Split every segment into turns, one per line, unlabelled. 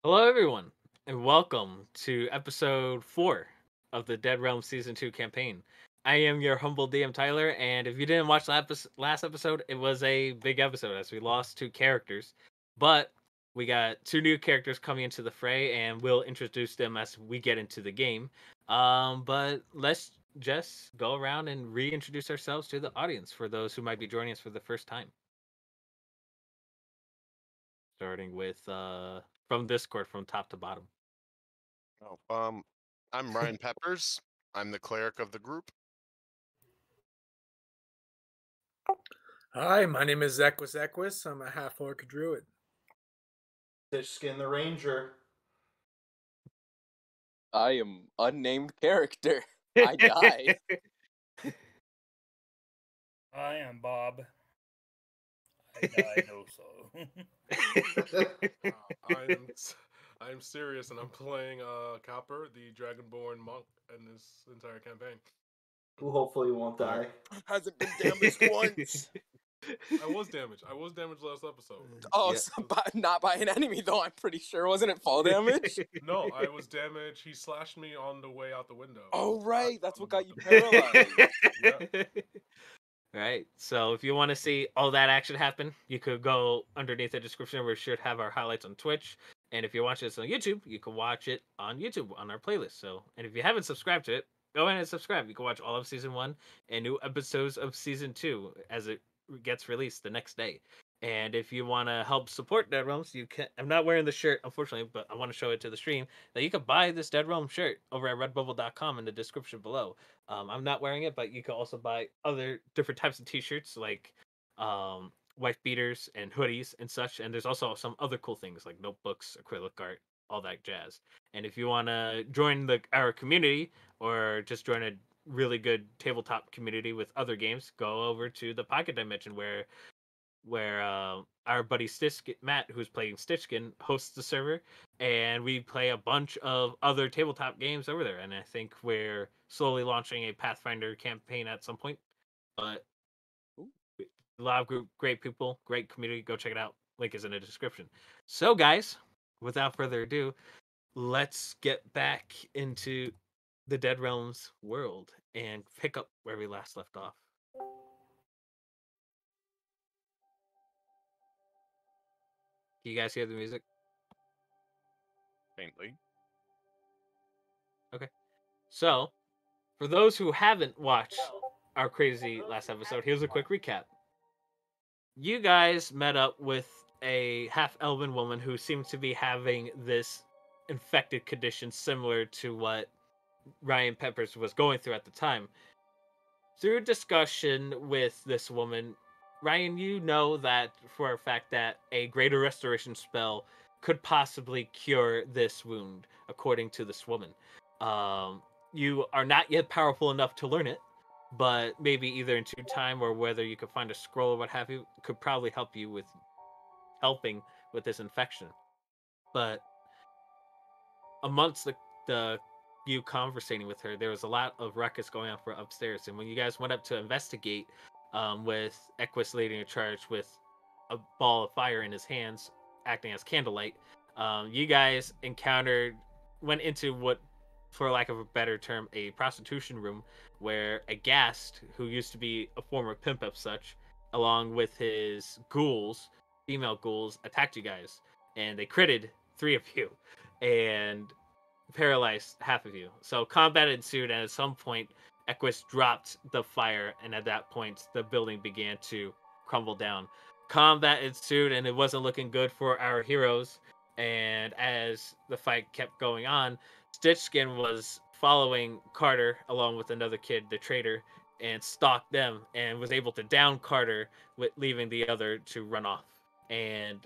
Hello, everyone, and welcome to episode 4 of the Dead Realm Season 2 campaign. I am your humble DM, Tyler, and if you didn't watch last episode, it was a big episode as we lost 2 characters. But we got 2 new characters coming into the fray, and we'll introduce them as we get into the game. But let's just go around and reintroduce ourselves to the audience for those who might be joining us for the first time. Starting with from Discord, from top to bottom.
I'm Ryan Peppers. I'm the cleric of the group.
Hi, my name is Equus. I'm a half-orc druid.
Stitchskin the Ranger.
I am unnamed character. I died.
I am Bob. I died also.
I'm serious, and I'm playing Copper, the Dragonborn monk, in this entire campaign.
Who hopefully won't die.
Hasn't been damaged once.
I was damaged. I was damaged last episode.
Oh,
Yeah.
so not by an enemy though. I'm pretty sure. Wasn't it fall damage?
No, I was damaged. He slashed me on the way out the window.
Oh right, that's what got you paralyzed.
Yeah.
Right. So if you want to see all that action happen, you could go underneath the description where we should have our highlights on Twitch. And if you're watching this on YouTube, you can watch it on YouTube on our playlist. So, and if you haven't subscribed to it, go ahead and subscribe. You can watch all of season 1 and new episodes of season 2 as it gets released the next day. And if you want to help support Dead Realms, you can. I'm not wearing the shirt, unfortunately, but I want to show it to the stream that you can buy this Dead Realm shirt over at redbubble.com in the description below. I'm not wearing it, but you can also buy other different types of t-shirts like wife beaters and hoodies and such. And there's also some other cool things like notebooks, acrylic art, all that jazz. And if you want to join our community or just join a really good tabletop community with other games, go over to the Pocket Dimension where our buddy Matt, who's playing Stitchkin, hosts the server, and we play a bunch of other tabletop games over there. And I think we're slowly launching a Pathfinder campaign at some point. But a lot of great people, great community. Go check it out. Link is in the description. So, guys, without further ado, let's get back into the Dead Realms world and pick up where we last left off. Can you guys hear the music?
Faintly.
Okay. So, for those who haven't watched our crazy last episode, here's a quick recap. You guys met up with a half-elven woman who seems to be having this infected condition similar to what Ryan Peppers was going through at the time. Through discussion with this woman, Ryan, you know that for a fact that a greater restoration spell could possibly cure this wound, according to this woman. You are not yet powerful enough to learn it, but maybe either in time or whether you could find a scroll or what have you could probably help you with helping with this infection. But amongst the you conversating with her, there was a lot of ruckus going on for upstairs. And when you guys went up to investigate, with Equus leading a charge with a ball of fire in his hands, acting as candlelight, you guys went into what, for lack of a better term, a prostitution room where a ghast, who used to be a former pimp of such, along with his female ghouls, attacked you guys. And they critted 3 of you and paralyzed half of you. So combat ensued, and at some point, Equus dropped the fire, and at that point, the building began to crumble down. Combat ensued, and it wasn't looking good for our heroes. And as the fight kept going on, Stitchskin was following Carter along with another kid, the traitor, and stalked them, and was able to down Carter, with leaving the other to run off and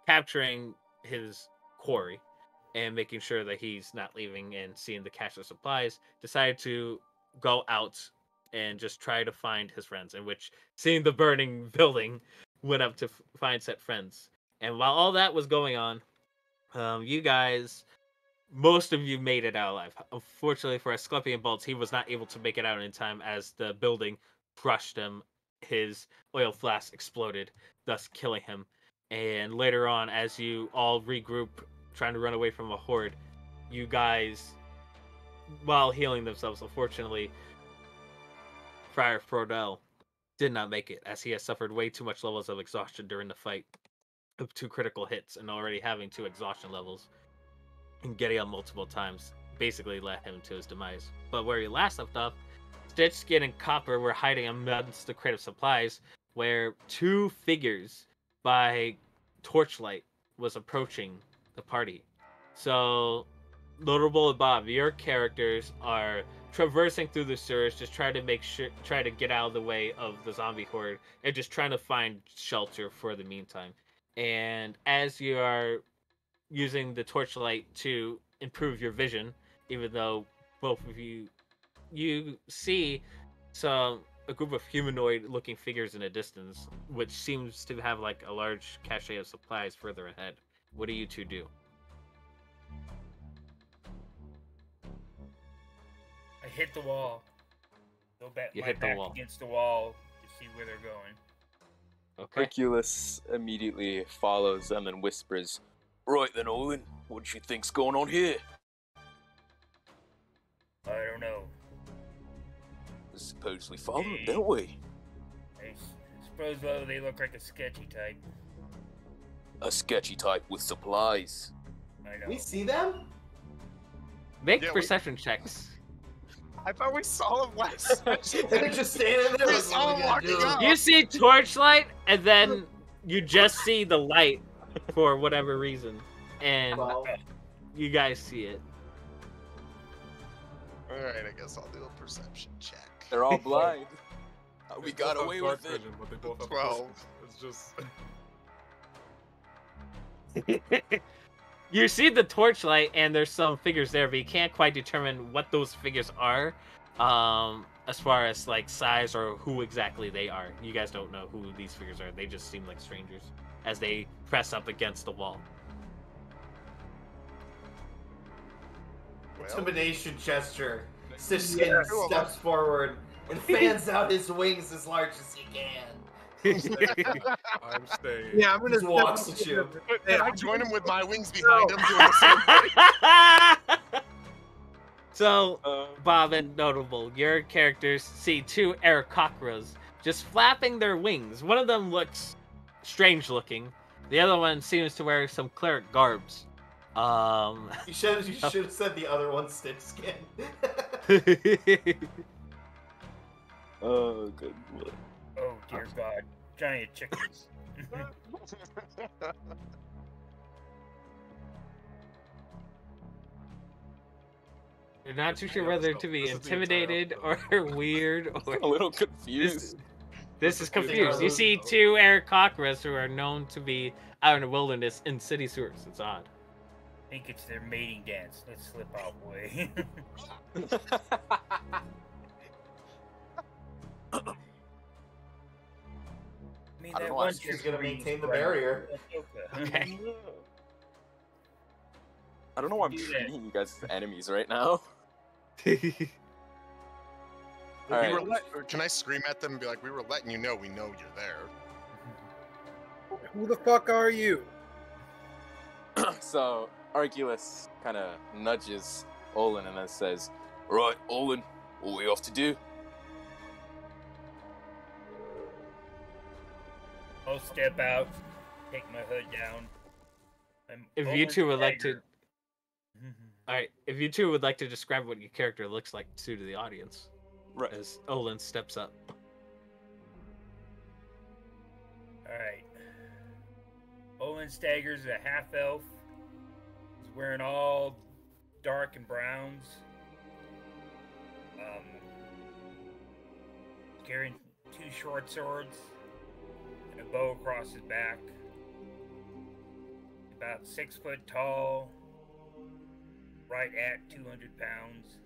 capturing his quarry and making sure that he's not leaving and seeing the cache of supplies, decided to go out and just try to find his friends, in which, seeing the burning building, went up to find said friends. And while all that was going on, you guys, most of you made it out alive. Unfortunately for Asclepian Bolts, he was not able to make it out in time as the building crushed him. His oil flask exploded, thus killing him. And later on, as you all regroup, trying to run away from a horde. You guys, while healing themselves, unfortunately, Friar Frodel did not make it, as he has suffered way too much levels of exhaustion during the fight of 2 critical hits, and already having 2 exhaustion levels and getting up multiple times basically led him to his demise. But where he last left off, Stitch, Skin, and Copper were hiding amidst the crate of supplies, where 2 figures by torchlight was approaching the party. So, Notable and Bob, your characters are traversing through the sewers, just trying to get out of the way of the zombie horde, and just trying to find shelter for the meantime. And as you are using the torchlight to improve your vision, even though both of you see a group of humanoid-looking figures in the distance, which seems to have like a large cache of supplies further ahead. What do you two do?
I hit the wall. Go back.
You
my
hit the
back
wall.
against the wall to see where they're going.
Okay.
Hercules immediately follows them and whispers, "Right then, Olin, what do you think's going on here?"
I don't know.
We supposedly follow them, don't we?
I suppose they look like a sketchy type.
A sketchy type with supplies.
I know.
We see them?
Make
Yeah,
perception checks.
I thought we saw him last.
They're just standing there.
We
like,
saw
what
him
are we gonna
walking
do?
up.
You see torchlight, and then you just see the light for whatever reason, and
Well,
you guys see it.
Alright, I guess I'll do a perception check.
They're all blind. We
They
got
both have
away
dark
with it.
vision, but they both have
12.
It's just
You see the torchlight, and there's some figures there, but you can't quite determine what those figures are, as far as like size or who exactly they are. You guys don't know who these figures are. They just seem like strangers as they press up against the wall.
Well,
intimidation gesture.
Yeah.
Siskin steps forward and fans out his wings as large as he can.
I'm staying.
Yeah, I'm gonna
Just walks at you.
Can I join him with my wings behind him doing the same thing?
So, Bob and Notable, your characters see 2 Aarakocras just flapping their wings. One of them looks strange looking. The other one seems to wear some cleric garbs.
You should have said the other one Stitch Skin.
Oh, good lord.
Oh dear God, giant chickens.
You're not too sure whether to be
This is the entire
intimidated or
episode.
weird or
A little confused.
this is
I think
confused. You
I
see
was-
2 Aarakocras who are known to be out in the wilderness in city sewers. It's odd.
I think it's their mating dance. Let's slip out, boy. I mean,
I don't
that
know,
one
she's
She's gonna
chick
maintain the
breeds
barrier.
Okay.
I don't know why I'm
Do that.
treating you guys as enemies right now.
We
Alright.
were or can I scream at them and be like, we were letting you know we know you're there?
Who the fuck are you?
So, Arculus kind of nudges Olin and then says, "Right, Olin, what we off to do?"
I'll step out, take my hood down.
If you two would like to, all right. If you two would like to describe what your character looks like to the audience,
Right.
as Olin steps up.
Alright. Olin Staggers is a half elf. He's wearing all dark and browns. Carrying 2 short swords and a bow across his back. About 6 foot tall. Right at 200 pounds.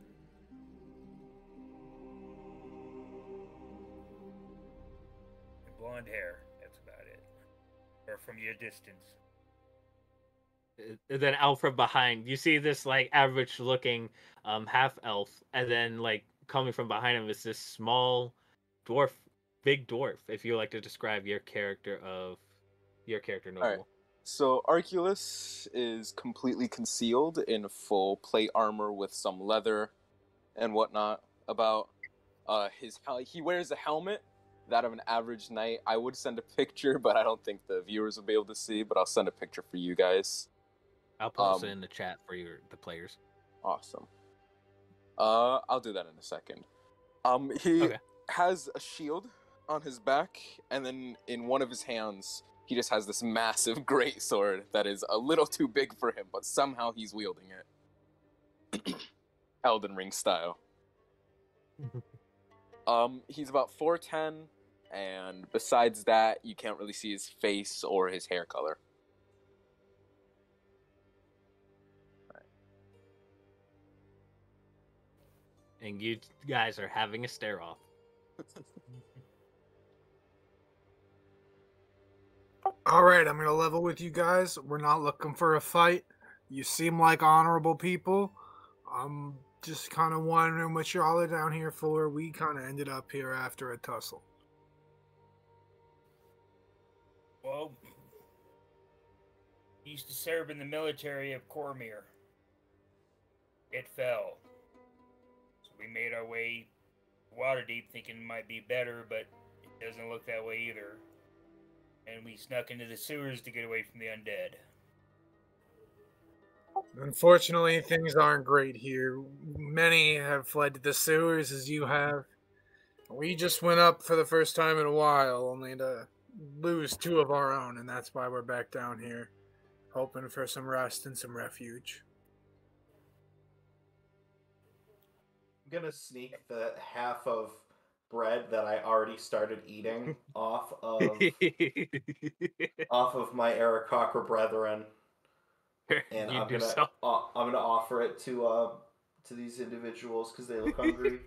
And blonde hair. That's about it. Or from your distance.
And then out from behind, you see this like average looking half elf, and then like coming from behind him is this small big dwarf. If you would like to describe your character Noble.
Alright. So Arculus is completely concealed in full plate armor with some leather and whatnot about. He wears a helmet that of an average knight. I would send a picture, but I don't think the viewers will be able to see. But I'll send a picture for you guys.
I'll post it in the chat for the players.
Awesome. I'll do that in a second. He has a shield on his back, and then in one of his hands, he just has this massive greatsword that is a little too big for him, but somehow he's wielding it. Elden Ring style. He's about 4'10", and besides that, you can't really see his face or his hair color.
And you guys are having a stare off.
All right, I'm gonna level with you guys. We're not looking for a fight. You seem like honorable people. I'm just kind of wondering what y'all are down here for. We kind of ended up here after a tussle.
Well, used to serve in the military of Cormyr. It fell. So we made our way Waterdeep thinking it might be better, but it doesn't look that way either. And we snuck into the sewers to get away from the undead.
Unfortunately, things aren't great here. Many have fled to the sewers, as you have. We just went up for the first time in a while, only to lose 2 of our own, and that's why we're back down here, hoping for some rest and some refuge.
I'm gonna sneak the half of bread that I already started eating off of my Aarakocra brethren, and I'm gonna offer it to these individuals because they look hungry.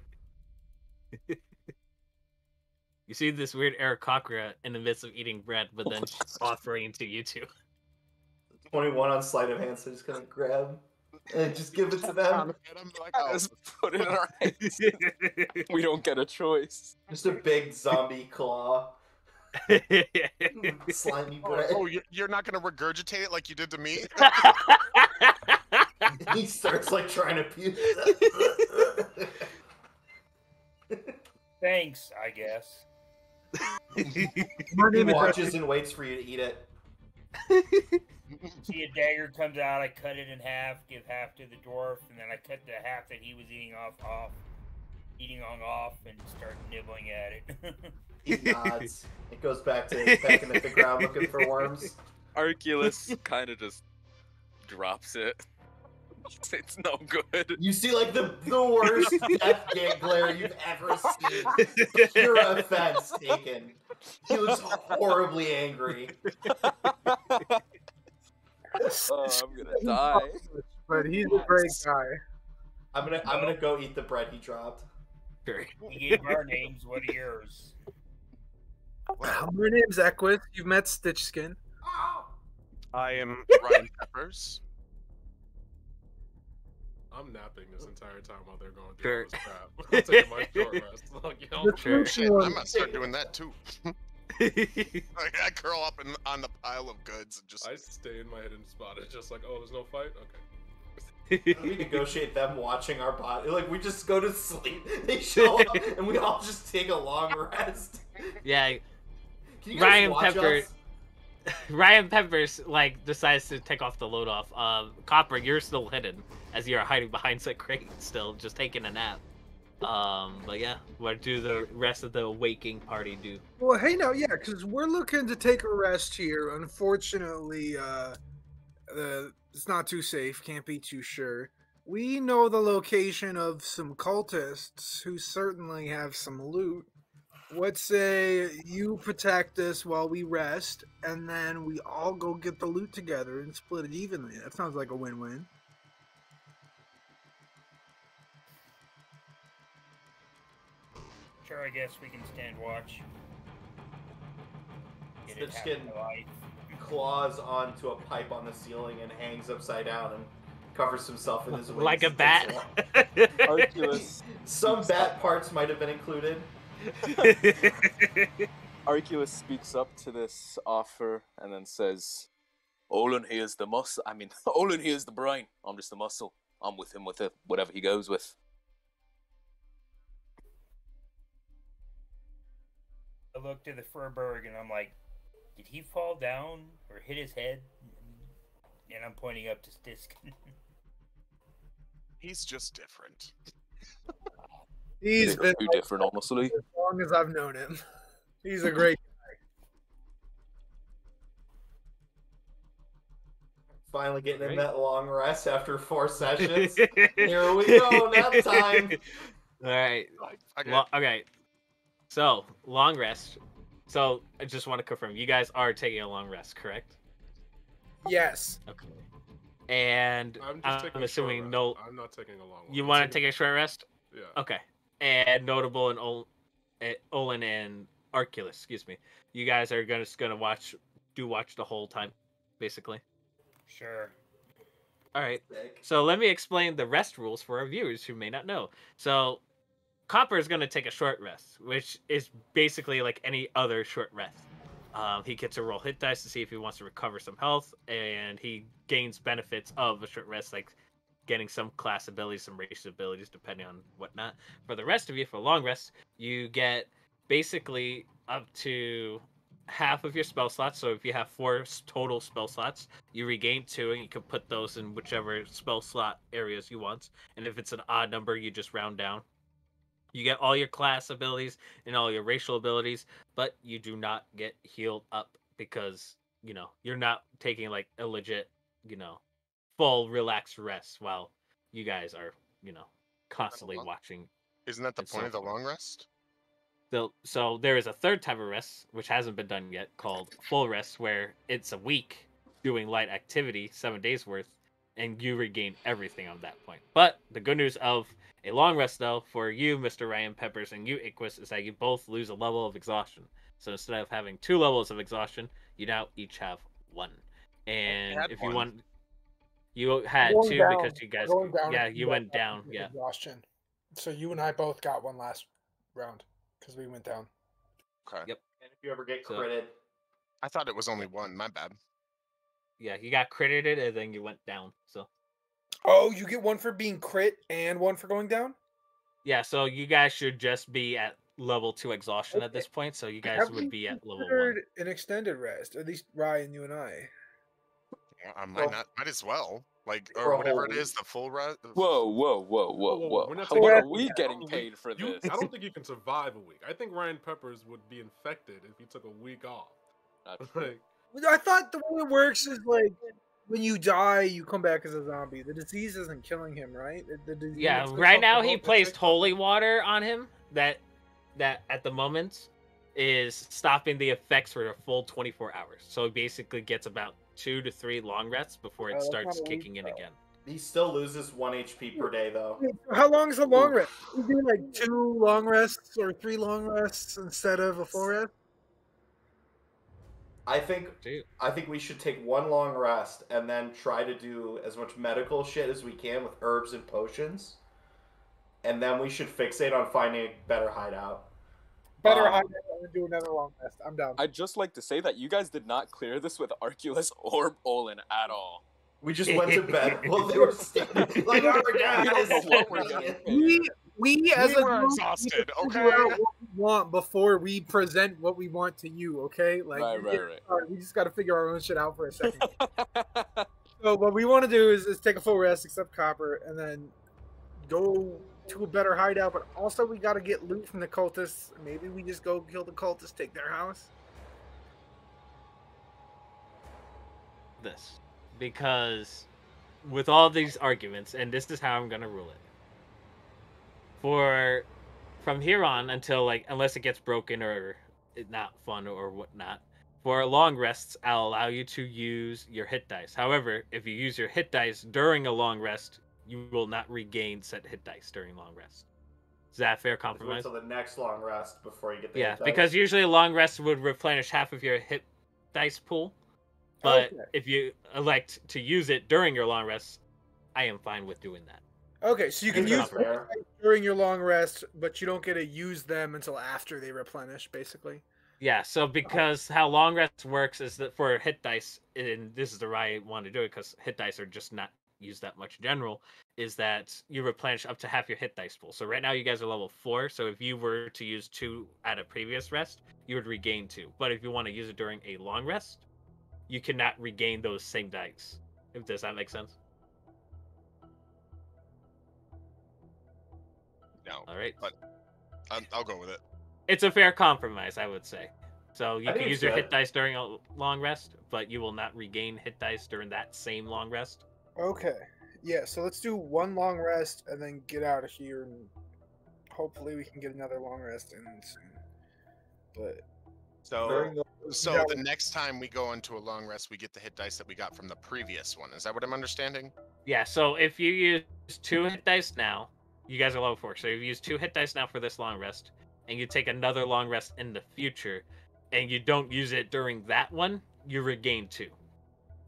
You see this weird Aarakocra in the midst of eating bread, but then offering to you two.
21 on sleight of hand, so just gonna grab and just give it to them.
Just put it in our hands. We don't get a choice.
Just a big zombie claw. Slimy bread.
Oh, you're not gonna regurgitate it like you did to me?
He starts like trying to puke.
Thanks, I guess.
He watches and waits for you to eat it.
See, a dagger comes out, I cut it in half, give half to the dwarf, and then I cut the half that he was eating off, and start nibbling at it.
He nods. It goes back to pecking at the ground looking for worms.
Arculus kind of just drops it. It's no good.
You see, like, the worst death glare you've ever seen. Pure offense taken. He looks horribly angry.
I'm gonna die.
But he's a great guy.
I'm gonna go eat the bread he dropped.
Sure.
He gave our names, what are yours?
My name's Equus. You've met Stitchskin.
I am Ryan Peppers.
I'm napping this entire time while they're going
Sure.
through this crap. I'm taking my short rest. Like, you know,
Sure.
Shit, I might start doing that too. I curl up on the pile of goods and just.
I stay in my hidden spot. It's just like, oh, there's no fight? Okay.
We negotiate them watching our body. Like, we just go to sleep. They show up, and we all just take a long rest.
Yeah,
Can you guys watch us?
Ryan Peppers decides to take off the load off. Copper, you're still hidden as you're hiding behind some crate, still just taking a nap. But yeah, what do the rest of the waking party do?
Well, hey, now, yeah, because we're looking to take a rest here. Unfortunately, it's not too safe. Can't be too sure. We know the location of some cultists who certainly have some loot. What say you protect us while we rest, and then we all go get the loot together and split it evenly? That sounds like a win-win.
Sure, I guess we can stand watch. Get it
Stitchskin
half my life.
claws onto a pipe on the ceiling and hangs upside down and covers himself in his wings.
Like a
and
bat?
takes a walk.
Arculus.
Some bat parts might have been included.
Arculus speaks up to this offer and then says, Olin here's the muscle. I mean, Olin here's the brain. I'm just the muscle. I'm with him with it, whatever he goes with.
I looked at the Furberg and I'm like, did he fall down or hit his head? And I'm pointing up to Stisk.
He's just different.
He's been
too different, honestly.
as long as I've known him. He's a great
Finally getting in
Right.
that long rest after 4 sessions. Here we go, nap time.
All right.
Okay.
Okay. So, long rest. So, I just want to confirm, you guys are taking a long rest, correct?
Yes.
Okay. And
I'm just
I'm
taking a short
assuming
rest.
no.
I'm not taking a long one.
You
I'm
want to
taking-
take a short rest?
Yeah.
Okay. And notable and Olin and Arculus, excuse me. You guys are just gonna watch the whole time, basically.
Sure.
All right.
Sick.
So let me explain the rest rules for our viewers who may not know. So, Copper is gonna take a short rest, which is basically like any other short rest. He gets to roll hit dice to see if he wants to recover some health, and he gains benefits of a short rest, like getting some class abilities, some race abilities, depending on whatnot. For the rest of you, for long rest, you get basically up to half of your spell slots. So if you have 4 total spell slots, you regain 2, and you can put those in whichever spell slot areas you want. And if it's an odd number, you just round down. You get all your class abilities and all your racial abilities, but you do not get healed up because, you're not taking like a legit, full relaxed rest while you guys are, constantly watching.
Isn't that the
and
point
so
of the
forth.
long rest?
So there is a third type of rest, which hasn't been done yet, called full rest, where it's a week doing light activity, 7 days worth, and you regain everything on that point. But the good news of a long rest, though, for you, Mr. Ryan Peppers, and you, Iquus, is that you both lose a level of exhaustion. So instead of having 2 levels of exhaustion, you now each have 1. And
had
if you
one.
want, you had
Going
2
down.
because you guys,
Going down
yeah,
if
you
got
went down, yeah.
Exhaustion. So you and I both got one last round because we went down.
Okay.
Yep.
And if you ever get
So-
critted,
I thought it was only one. My bad.
Yeah, you got credited and then you went down. So
Oh, you get one for being crit and one for going down?
yeah, so you guys should just be at level 2 exhaustion at
Okay.
this point. So you guys
Have
would
we
be at level 1.
considered an extended rest? At least Ryan, you and I.
I
Well,
might as well. Like,
for
or
a
whatever
whole
it is, the full rest.
Whoa.
We're not
How
taking
much
a
are we
week.
getting paid for
You,
this?
I don't think you can survive a week. I think Ryan Peppers would be infected if he took a week off.
That's
Like,
I thought the way it works is like when you die, you come back as a zombie. The disease isn't killing him, right? The disease
Yeah,
takes
right
off
now
the
he
whole- it
placed
takes off
holy
the-
water on him that at the moment is stopping the effects for a full 24 hours. So he basically gets about 2 to 3 long rests before it
Oh, that's
starts
not a week,
kicking in
though.
again.
he still loses 1 HP per day, though.
Wait, how long is a long rest? We do like 2 long rests or 3 long rests instead of a full rest?
I think
Dude.
we should take 1 long rest and then try to do as much medical shit as we can with herbs and potions. And then we should fixate on finding a better hideout.
Better
Um,
hide and do another long rest. I'm down.
I'd just like to say that you guys did not clear this with Arculus or Olin at all.
We just went to bed while they were standing. Like, oh my god,
We don't know what we're
this is
getting
it.
We as
We
a
were
group,
exhausted,
need to figure
okay?
out what we want before we present what we want to you, okay? Like,
Right.
sorry, we just got to figure our own shit out for a second. So what we want to do is take a full rest, except Copper, and then go to a better hideout. But also, we got to get loot from the cultists. Maybe we just go kill the cultists, take their house.
This because with all these arguments, and this is how I'm gonna rule it. From here on until unless it gets broken or it's not fun or whatnot, for long rests, I'll allow you to use your hit dice. However, if you use your hit dice during a long rest, you will not regain said hit dice during long rest. Is that a fair
Wait
compromise?
till the next long rest before you get the
Yeah,
hit dice.
because usually a long rest would replenish half of your hit dice pool. But
Okay.
if you elect to use it during your long rest, I am fine with doing that.
Okay, so you can
Think
use
that's fair.
them during your long rest, but you don't get to use them until after they replenish, basically.
Yeah, so because how long rest works is that for hit dice, and this is the right want to do it because hit dice are just not used that much in general, is that you replenish up to half your hit dice pool. So right now you guys are level 4, so if you were to use 2 at a previous rest, you would regain 2. But if you want to use it during a long rest, you cannot regain those same dice. If does that make sense?
No,
All right.
but I'll go with it.
It's a fair compromise, I would say. So you
I
can
think
use
it's
your
good.
hit dice during a long rest, but you will not regain hit dice during that same long rest.
Okay. Yeah, so let's do one long rest and then get out of here, and hopefully we can get another long rest in soon. But
So,
during the
the next time we go into a long rest, we get the hit dice that we got from the previous one. Is that what I'm understanding?
Yeah, so if you use 2 hit dice now, you guys are level 4. So if you use 2 hit dice now for this long rest, and you take another long rest in the future, and you don't use it during that one, you regain 2.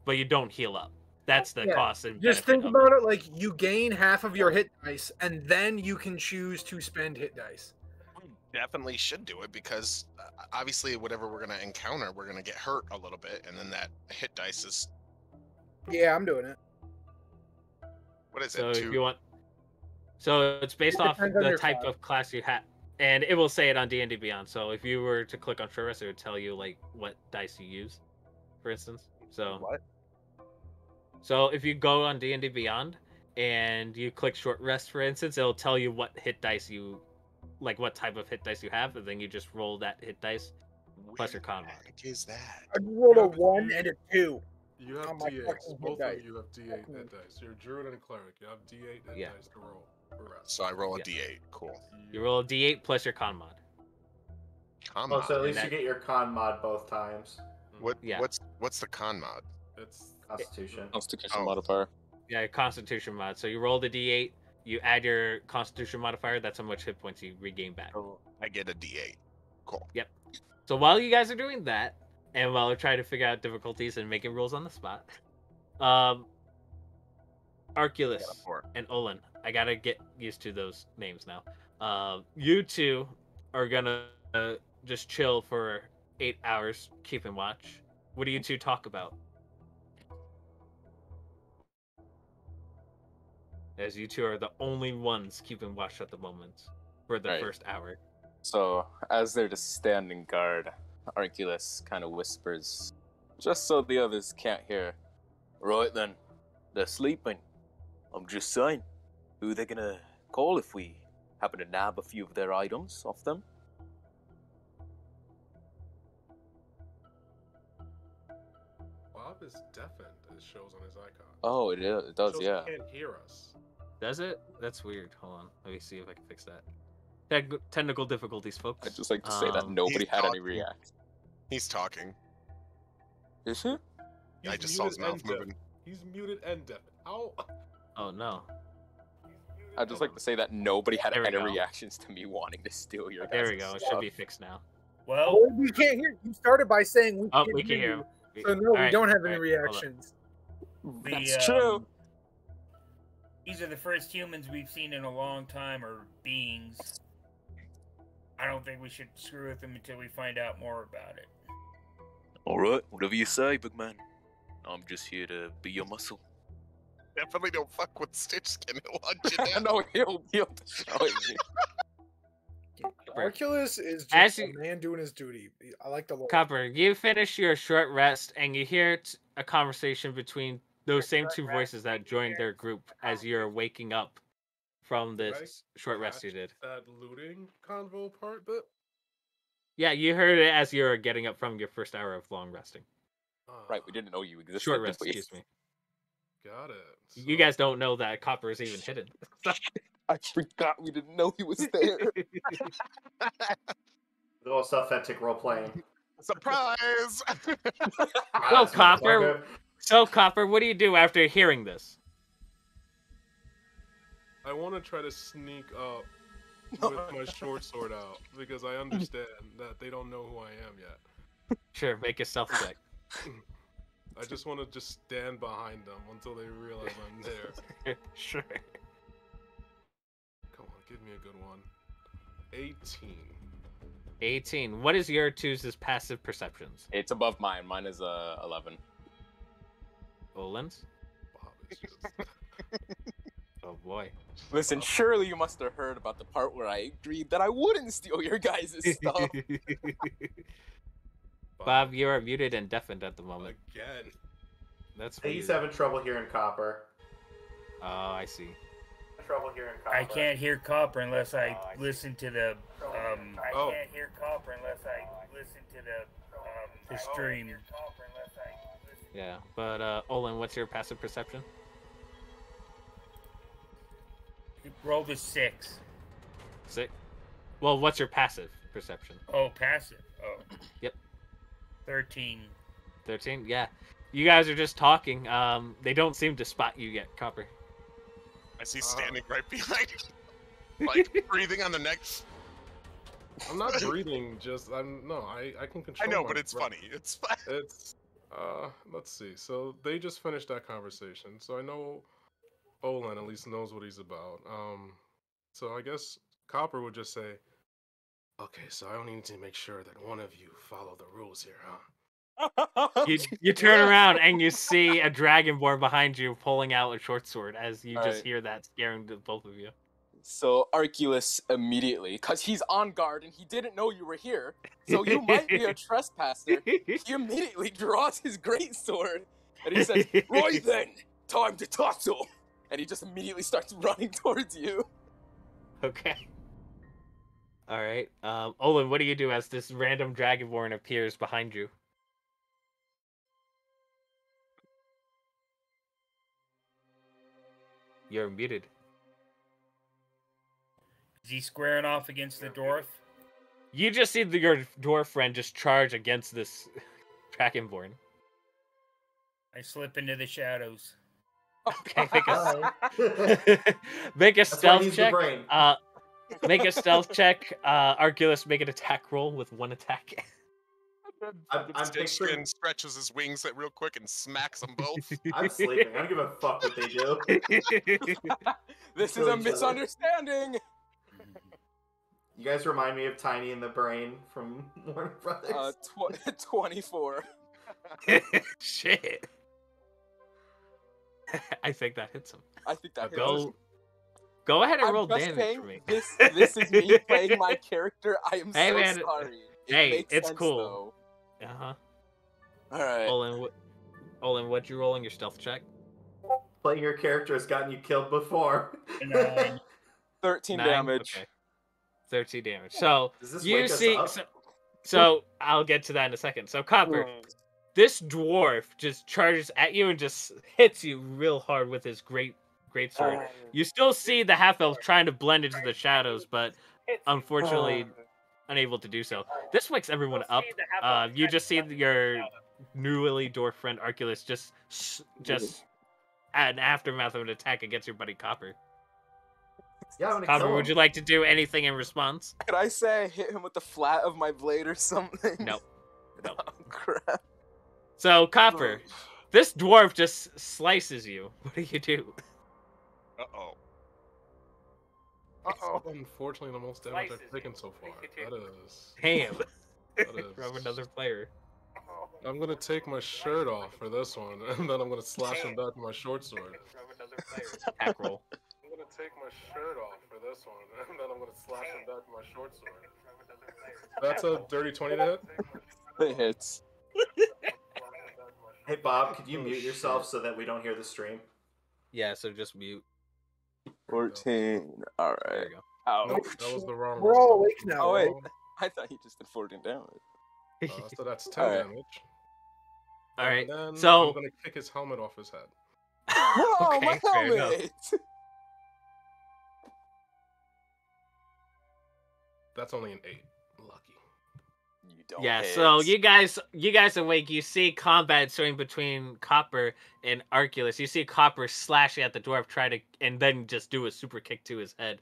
But you don't heal up. That's the
Yeah,
cost and
just
benefit
think
of
about it like you gain half of your hit dice, and then you can choose to spend hit dice.
We definitely should do it because obviously, whatever we're gonna encounter, we're gonna get hurt a little bit, and then that hit dice is
Yeah, I'm doing it.
what is
So
it?
if you want, so it's based
It
off
depends on
the
your
type
class.
of class you have, and it will say it on D&D Beyond. So if you were to click on short rest, it would tell you like what dice you use, for instance. So
What?
So if you go on D&D Beyond and you click short rest, for instance, it'll tell you what hit dice you, like what type of hit dice you have, and then you just roll that hit dice plus your con mod.
What is that?
I rolled a
Yeah,
1 and a 2.
You have
on my
D8s.
fucking hit
Both
dice.
of you have D8 hit dice. You're a druid and a cleric. You have D8 hit
Yeah.
dice to roll for rest.
So I roll a
Yeah.
D8. Cool.
You roll a D8 plus your con mod.
Con
Oh,
mod.
so at
and
least you
that-
get your con mod both times.
Yeah.
What's the con mod?
It's
Constitution.
Constitution
Oh.
modifier.
Yeah, your Constitution mod. So you roll the D8, you add your Constitution modifier. That's how much hit points you regain back.
Oh, I get a D8. Cool.
So while you guys are doing that, and while we're trying to figure out difficulties and making rules on the spot, Arculus
Got a 4.
and Olin, I gotta get used to those names now. You two are gonna just chill for 8 hours, keeping watch. What do you two talk about? As you two are the only ones keeping watch at the moment for the
Right.
first hour.
So, as they're just standing guard, Arculus kind of whispers, just so the others can't hear. Right then, they're sleeping. I'm just saying, who they gonna call if we happen to nab a few of their items off them?
Bob is deafened. It shows on his icon.
Oh, it is. It does,
shows
yeah.
He can't hear us.
Does it? That's weird. Hold on. Let me see if I can fix that. Technical difficulties, folks.
I'd just like to say that nobody
He's
had any
talking.
react.
He's talking.
Is he?
I
He's
just saw his
muted
mouth
and deaf.
moving.
He's muted and deafened. How?
Oh no.
I'd just like to say that nobody had
There we
any
go.
reactions to me wanting to steal your
There we
guys'
go. It
stuff.
should be fixed now.
Well,
Oh, we can't hear. You started by saying we
Oh,
can't
we can hear him.
you. So no, we
Alright,
don't have any
alright, hold on.
reactions.
That's true.
These are the first humans we've seen in a long time, or beings. I don't think we should screw with them until we find out more about it.
Alright, whatever you say, big man. I'm just here to be your muscle.
Definitely don't fuck with Stitch Skin. He'll hunt you down.
No, he'll destroy me.
Arculus is
As
just a
you-
man doing his duty. I like the Lord.
Copper, you finish your short rest and you hear a conversation between those same two voices that joined their group as you're waking up from
Did I
this short rest you
catch
did.
That looting convo part bit?
Yeah, you heard it as you were getting up from your first hour of long resting.
Right, we didn't know you existed.
Short
did
rest,
we?
excuse me.
Got it.
You
So-
guys don't know that Copper is even hidden.
I forgot we didn't know he was there.
Little authentic role playing.
Surprise!
So, Copper, what do you do after hearing this?
I want to try to sneak up with my short sword out because I understand that they don't know who I am yet.
Sure, make a stealth check.
I just want to just stand behind them until they realize I'm there.
Sure.
Come on, give me a good one. 18.
18. What is your two's passive perceptions?
It's above mine. Mine is 11.
Olin's?
Bob is just...
Oh boy.
Listen, surely you must have heard about the part where I agreed that I wouldn't steal your guys' stuff.
Bob, you are muted and deafened at the moment.
Again.
That's weird.
He's having trouble hearing Copper.
Oh, I see.
Trouble hearing Copper.
I can't hear Copper unless I listen to the
Oh.
can't hear Copper unless I listen to the stream.
Yeah, but Olin, what's your passive perception?
Rolled a 6.
6. Well, what's your passive perception?
Oh, passive. Oh.
Yep.
13.
13. Yeah, you guys are just talking. They don't seem to spot you yet, Copper.
I see standing right behind you, like breathing on the neck.
I'm not breathing. I can control.
I know,
my
but it's
breath.
funny. It's fun.
It's let's see. So they just finished that conversation. So I know Olin at least knows what he's about. So I guess Copper would just say, "Okay, so I need to make sure that one of you follow the rules here, huh?"
You turn around and you see a dragonborn behind you pulling out a short sword as you just hear that scaring the both of you.
So Arculus immediately, because he's on guard and he didn't know you were here, so you might be a trespasser, he immediately draws his greatsword and he says, "Right then, time to tussle," and he just immediately starts running towards you.
Okay. All right. Olin, what do you do as this random dragonborn appears behind you? You're muted.
Is he squaring off against the dwarf?
You just see your dwarf friend just charge against this dragonborn.
I slip into the shadows.
Okay, make a
That's why
stealth
he's the
check.
brain.
Make a stealth check. Arculus, make an attack roll with 1 attack.
I'm picturing.
Stitchkin stretches his wings real quick and smacks them both.
I'm sleeping. I don't give a fuck what they do.
This is
Kill
a
each other.
misunderstanding.
You guys remind me of Tiny and the Brain from Warner Brothers.
24.
Shit. I think that hits him.
I think that hits.
Go ahead and
I'm
roll
just
damage
saying,
for me.
This is me playing my character. I am
Hey,
so
man,
sorry.
hey,
makes
it's
sense,
cool.
though.
Uh-huh.
Alright.
Olin, what'd you roll on your stealth check?
Playing your character has gotten you killed before.
13
9?
damage.
Okay. 13 damage. So
Does this
you
wake us
see
up?
so I'll get to that in a second. So Copper, this dwarf just charges at you and just hits you real hard with his great sword. You still see the half elf trying to blend into the shadows, but unfortunately unable to do so. This wakes everyone up. You just see your newly dwarf friend Arculus just an aftermath of an attack against your buddy Copper.
Yeah, I'm gonna
Copper,
kill him.
would you like to do anything in response?
Could I say I hit him with the flat of my blade or something?
No. No.
Oh, crap.
So, Copper, this dwarf just slices you. What do you do?
Uh-oh.
Unfortunately, the most damage I've taken so far. That is.
Damn.
That is.
From another player.
I'm gonna take my shirt off for this one, and then I'm gonna slash him back with my short sword.
Attack roll.
I'm gonna take my shirt off for this one, and then I'm gonna slash him back with my short sword. That's a dirty 20 to hit.
It hits.
Hey Bob, could you
Oh,
mute yourself so that we don't hear the stream?
Yeah, so just mute.
14.
There
Alright.
you go.
Ouch.
Nope, that was the wrong
We're all
roll.
awake now.
Oh, wait.
right?
I thought he just did 14 damage.
So that's 10
Alright.
damage.
Alright,
And then
so-
I'm gonna kick his helmet off his head.
Whoa,
Okay,
my
fair enough.
helmet!
That's only an 8. Lucky.
You don't
Yeah,
hit.
so you guys awake. You see combat starting between Copper and Arculus. You see Copper slashing at the dwarf, and then just do a super kick to his head.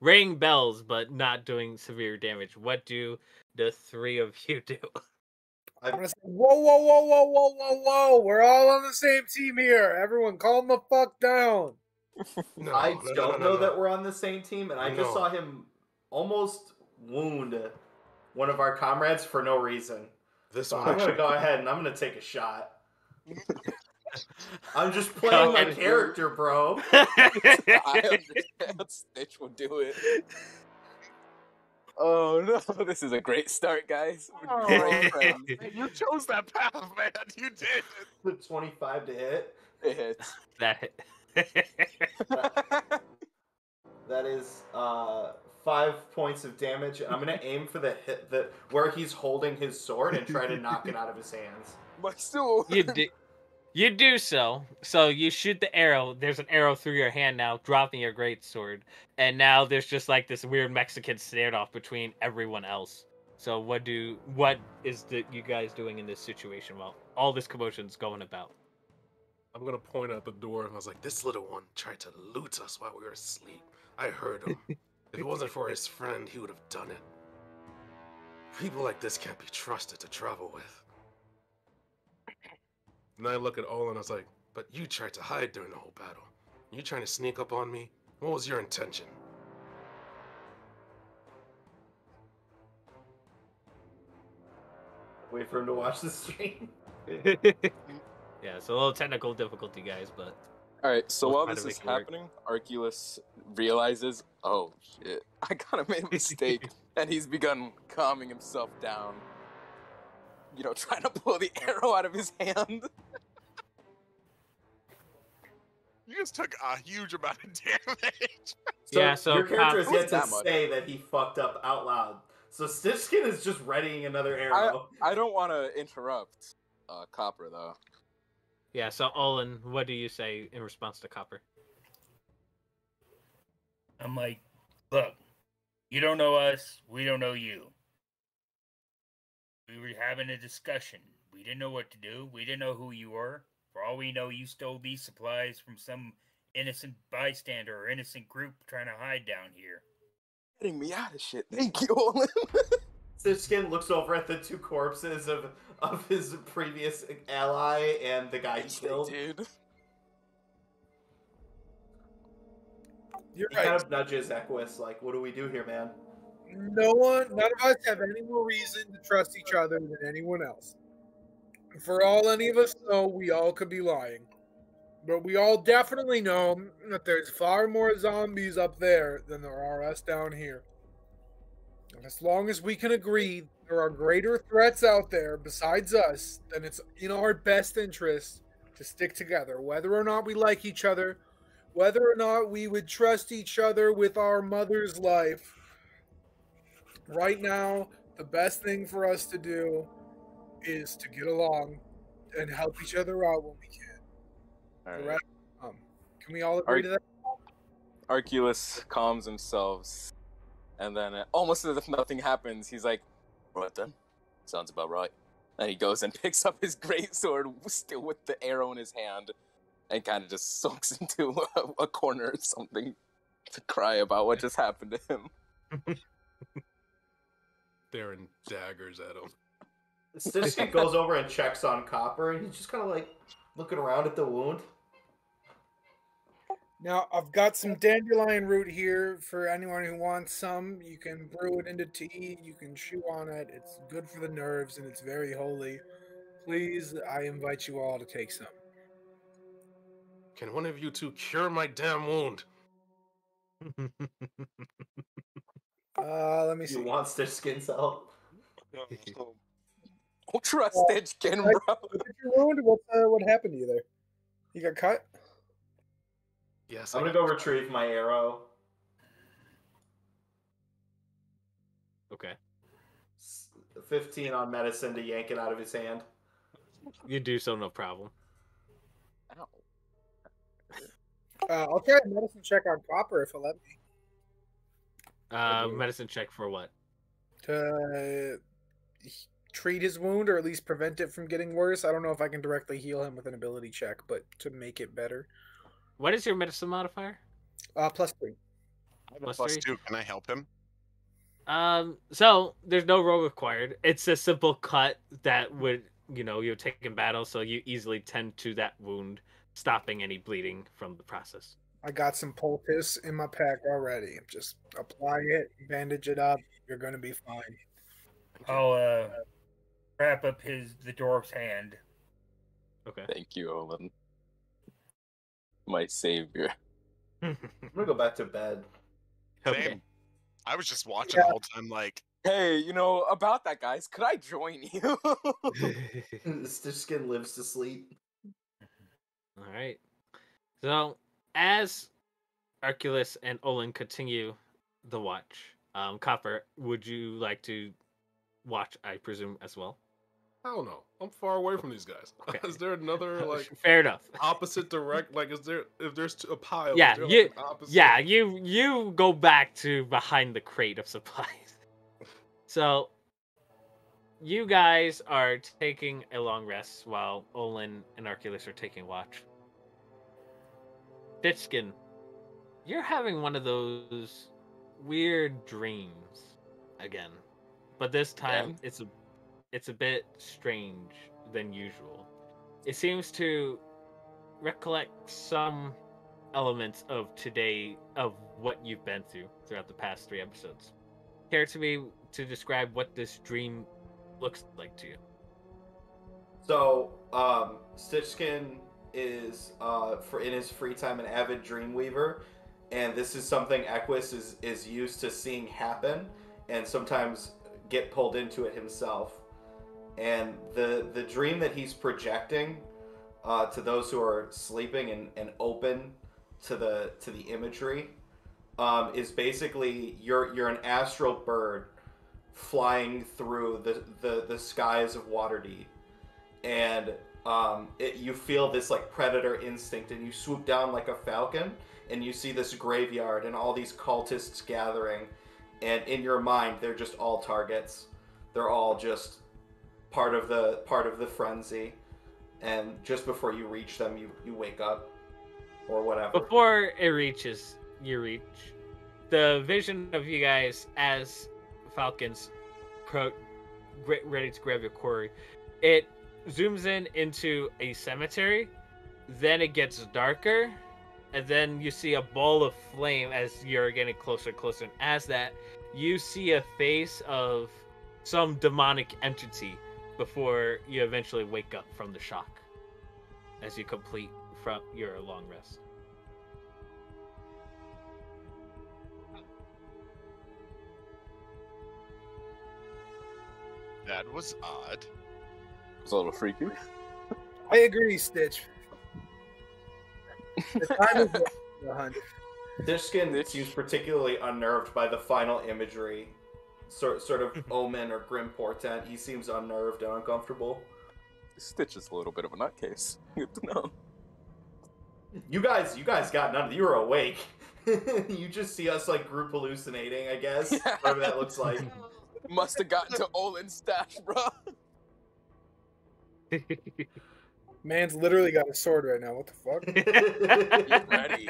Ringing bells, but not doing severe damage. What do the three of you do?
I'm gonna say, whoa, whoa, whoa, whoa, whoa, whoa, whoa! We're all on the same team here. Everyone, calm the fuck down.
No,
I don't know
no.
that we're on the same team, and I just
No.
saw him almost wound one of our comrades for no reason.
This
So
one
I'm gonna
actually.
go ahead and I'm gonna take a shot. I'm just playing my character, bro.
I understand. Stitch will do it. Oh no, this is a great start, guys. We're great friends.
You chose that path, man. You did.
The 25 to hit.
It hits.
That hit.
That is 5 points of damage. I'm gonna aim for the hit where he's holding his sword and try to knock it out of his hands.
But still,
You do so. So you shoot the arrow. There's an arrow through your hand now, dropping your greatsword. And now there's just like this weird Mexican standoff between everyone else. So what is you guys doing in this situation while all this commotion's going about?
I'm gonna point at the door and I was like, this little one tried to loot us while we were asleep. I heard him. If it wasn't for his friend, he would have done it. People like this can't be trusted to travel with. And I look at Olin and I was like, but you tried to hide during the whole battle. You trying to sneak up on me? What was your intention?
Wait for him to watch the stream.
Yeah, it's a little technical difficulty, guys, but
all right. So
We'll
while
try
this
to
is
make it work.
happening, Arculus realizes, oh shit, I kind of made a mistake, and he's begun calming himself down. You know, trying to pull the arrow out of his hand.
You just took a huge amount of damage.
So
your character has
Not
yet to
that much.
say that he fucked up out loud. So Stitchkin is just readying another arrow.
I don't want to interrupt Copper though.
yeah. So Olin, what do you say in response to Copper?
I'm like, look, you don't know us, we don't know you. We were having a discussion. We didn't know what to do. We didn't know who you were. For all we know, you stole these supplies from some innocent bystander or innocent group trying to hide down here.
Getting me out of shit. Thank you, Olin.
Stitchkin looks over at the two corpses of his previous ally and the guy he killed.
Dude.
You're
He
right.
kind of nudges Equus, like, what do we do here, man?
None of us have any more reason to trust each other than anyone else. For all any of us know, we all could be lying. But we all definitely know that there's far more zombies up there than there are us down here. And as long as we can agree there are greater threats out there besides us, then it's in our best interest to stick together. Whether or not we like each other, whether or not we would trust each other with our mother's life, right now, the best thing for us to do is to get along and help each other out when we can.
All
The
right.
rest, can we all agree to that?
Arculus calms himself, and then almost as if nothing happens, he's like, right then, sounds about right. And he goes and picks up his greatsword, still with the arrow in his hand, and kind of just sulks into a corner or something to cry about what just happened to him.
Throwing daggers at him.
Stitchkin goes over and checks on Copper, and he's just kind of like looking around at the wound.
Now, I've got some dandelion root here for anyone who wants some. You can brew it into tea. You can chew on it. It's good for the nerves, and it's very holy. Please, I invite you all to take some.
Can one of you two cure my damn wound?
Let me
You
see.
want Stitchkin's help?
Don't trust Stitchkin,
Like,
bro.
look at your wound. What happened to you there? You got cut?
Yes,
I'm gonna go retrieve my arrow.
Okay.
15 on medicine to yank it out of his hand.
You do so, no problem.
Ow.
I'll try a medicine check on Copper if he'll let me.
Medicine check for what?
To treat his wound or at least prevent it from getting worse. I don't know if I can directly heal him with an ability check, but to make it better.
What is your medicine modifier?
+3.
Plus 3?
2. Can I help him?
So there's no roll required. It's a simple cut that would, you'll take in battle, so you easily tend to that wound, stopping any bleeding from the process.
I got some poultice in my pack already. Just apply it, bandage it up. You're gonna be fine.
I'll wrap up the dwarf's hand.
Okay.
Thank you, Olin. My savior.
I'm gonna go back to bed.
Okay.
Same. I was just watching the whole time, like,
Hey, about that, guys. Could I join you?
Stitch Skin lives to sleep.
All right. So, as Arculus and Olin continue the watch, Copper, would you like to watch? I presume as well.
I don't know. I'm far away from these guys.
Okay.
Is there another
Fair enough.
opposite direct? Like, if there's a pile?
Yeah,
is there, an opposite?
Yeah, you go back to behind the crate of supplies. So, you guys are taking a long rest while Olin and Arculus are taking watch. Stitchkin, you're having one of those weird dreams again, but this time it's a bit strange than usual. It seems to recollect some elements of what you've been through throughout the past 3 episodes. Care to describe what this dream looks like to you?
So, Stitchkin is in his free time an avid dreamweaver, and this is something Equus is used to seeing happen, and sometimes get pulled into it himself. And the dream that he's projecting to those who are sleeping and open to the imagery is basically you're an astral bird flying through the skies of Waterdeep, and you feel this like predator instinct, and you swoop down like a falcon, and you see this graveyard and all these cultists gathering, and in your mind they're just all targets. They're all just part of the frenzy, and just before you reach them, you wake up or whatever.
Before it reaches your reach, the vision of you guys as falcons ready to grab your quarry, it zooms into a cemetery, then it gets darker, and then you see a ball of flame as you're getting closer and closer, and as that, you see a face of some demonic entity before you eventually wake up from the shock as you complete from your long rest.
that was odd.
It's a little freaky.
I agree, Stitch. The time is the hunt.
Stitchkin seems particularly unnerved by the final imagery, sort of omen or grim portent. He seems unnerved and uncomfortable.
Stitch is a little bit of a nutcase. Good to know.
You guys got none of you were awake. You just see us like group hallucinating, I guess.
Yeah.
Whatever that looks like.
Must have gotten to Olin's stash, bro.
Man's literally got a sword right now. What the fuck?
He's ready.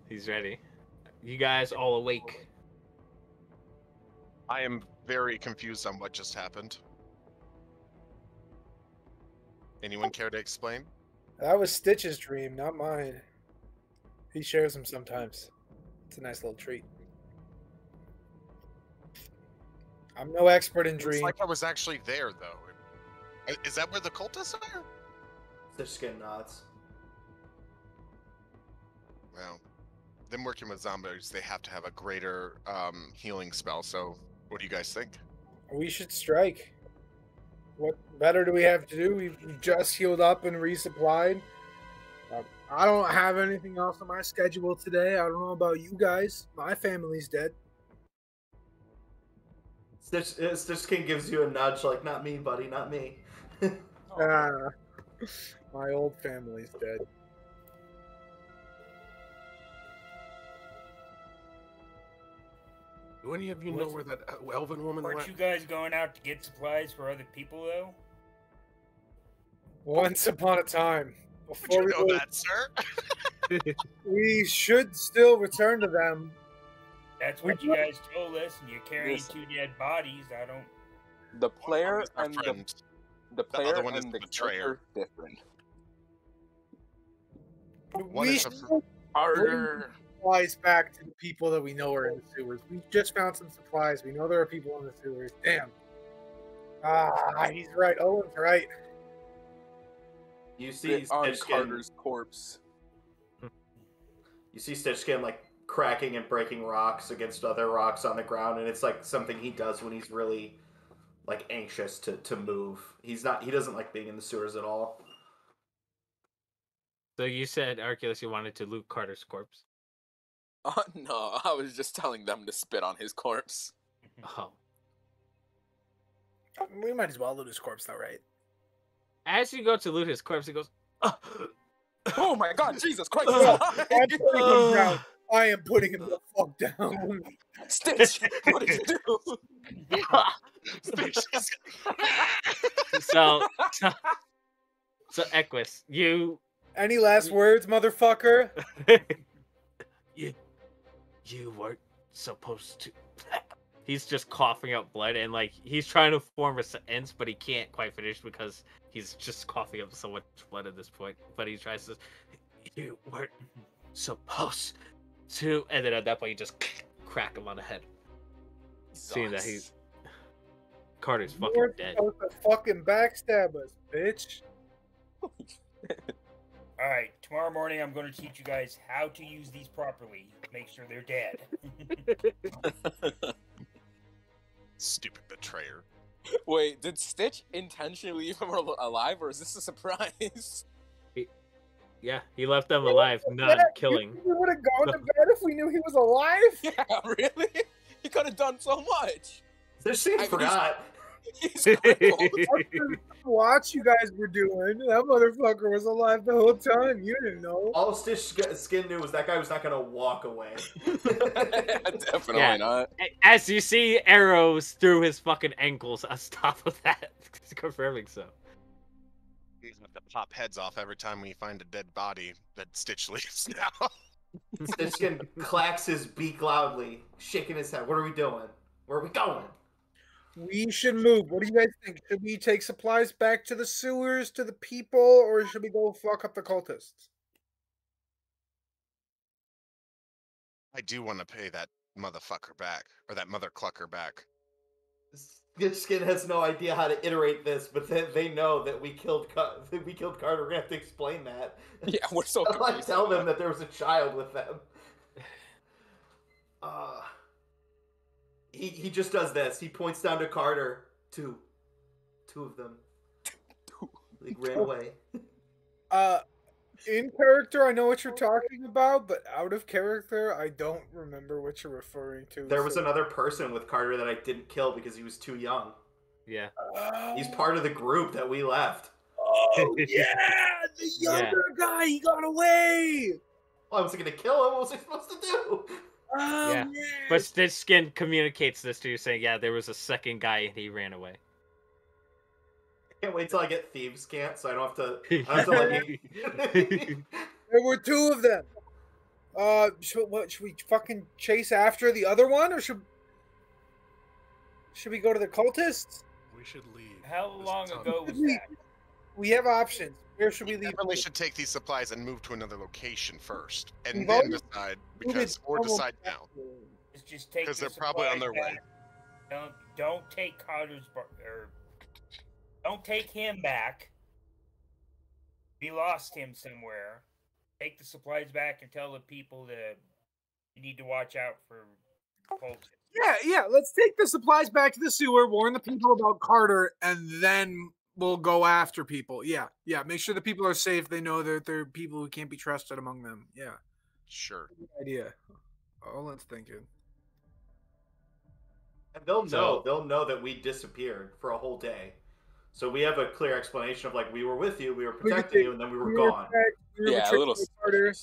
He's ready. You guys all awake.
I am very confused on what just happened. Anyone care to explain?
That was Stitch's dream, not mine. He shares them sometimes. It's a nice little treat. I'm no expert in
It's
dreams.
like I was actually there, though. Is that where the cultists are?
Stitchkin nods.
Well, them working with zombies, they have to have a greater healing spell. So, what do you guys think?
We should strike. What better do we have to do? We've just healed up and resupplied. I don't have anything else on my schedule today. I don't know about you guys. My family's dead.
Stitchkin gives you a nudge, like, not me, buddy, not me.
My old family's dead.
Do any of you know where that elven woman
Aren't
went?
you guys going out to get supplies for other people, though?
Once upon a time.
Would
Before
you
we
know
go,
that, sir?
we should still return to them.
That's
We
what you guys told us, and you're carrying
Listen.
2 dead bodies. I don't.
The player
One is our
and
friend.
the player
other one is
and
the
the
betrayer.
character different.
One
We
is a
should
Harder.
supplies back to the people that we know are in the sewers. We just found some supplies. We know there are people in the sewers. Damn. He's right. Owen's right.
You see
on
Stitchkin.
Carter's corpse.
You see Stitchkin like cracking and breaking rocks against other rocks on the ground, and it's like something he does when he's really like anxious to move. He doesn't like being in the sewers at all.
So you said, Arculus, you wanted to loot Carter's corpse.
Oh no, I was just telling them to spit on his corpse.
Oh.
We might as well loot his corpse, though, right?
As you go to loot his corpse, he goes,
Oh my god, Jesus Christ!
I'm putting him down. I am putting him the fuck down.
Stitch, what did you do?
so Equus, you
Any last words, motherfucker?
you weren't supposed to. He's just coughing out blood, and like he's trying to form a sentence, but he can't quite finish because he's just coughing up so much blood at this point. But he tries to. You weren't supposed to, and then at that point, you just crack him on the head, seeing that he's Carter's
You
fucking
weren't
dead.
supposed to fucking backstab us, bitch.
All right, tomorrow morning I'm going to teach you guys how to use these properly. Make sure they're dead.
Stupid betrayer.
Wait, did Stitch intentionally leave him alive, or is this a surprise?
Yeah, he left them alive, not killing.
We would have gone to bed if we knew he was alive.
Yeah, really? He could have done so much.
Stitchkin forgot.
He's crippled.
Watch you guys were doing. That motherfucker was alive the whole time. You didn't know.
All Stitchkin knew was that guy was not gonna walk away.
Definitely
Yeah.
not.
As you see arrows through his fucking ankles on top of that, confirming so.
He's gonna have to pop heads off every time we find a dead body that Stitch leaves now.
Stitchkin clacks his beak loudly, shaking his head. What are we doing? Where are we going?
We should move. What do you guys think? Should we take supplies back to the sewers, to the people, or should we go fuck up the cultists?
I do want to pay that motherfucker back, or that mother clucker back.
Stitchkin has no idea how to iterate this, but they know that we killed Carter. We're gonna have to explain that.
Yeah, we're so
Like
confused.
tell them that there was a child with them. He just does this. He points down to Carter. Two of them. They ran away.
In character, I know what you're talking about, but out of character, I don't remember what you're referring to.
There was another person with Carter that I didn't kill because he was too young.
Yeah.
He's part of the group that we left.
Oh yeah, the younger guy. He got away.
Well, I wasn't gonna kill him. What was I supposed to do?
Oh,
Yeah. But Stitchkin communicates this to you, saying, "Yeah, there was a second guy and he ran away."
Can't wait till I get thieves' cant, so I don't have to. I don't have to like.
There were two of them. Should we fucking chase after the other one, or should we go to the cultists?
We should leave.
How
this
long
tunnel.
ago was that?
We have options. Where should we
We
leave?
definitely should take these supplies and move to another location first, and
We've
then
already
decide.
moved
Or
almost
decide now.
Let's just take
'Cause
the
they're probably on
supplies
their way.
back. Don't take don't take him back. We lost him somewhere. Take the supplies back and tell the people that you need to watch out for cultists.
Yeah. Let's take the supplies back to the sewer, warn the people about Carter, and then we'll go after people. Yeah. Make sure the people are safe. They know that there are people who can't be trusted among them. Yeah.
Sure.
Good idea. Olen's thinking.
And they'll know that we disappeared for a whole day. So we have a clear explanation of like we were with you, we were protecting you, and then we were gone.
Yeah, a little.
Carter.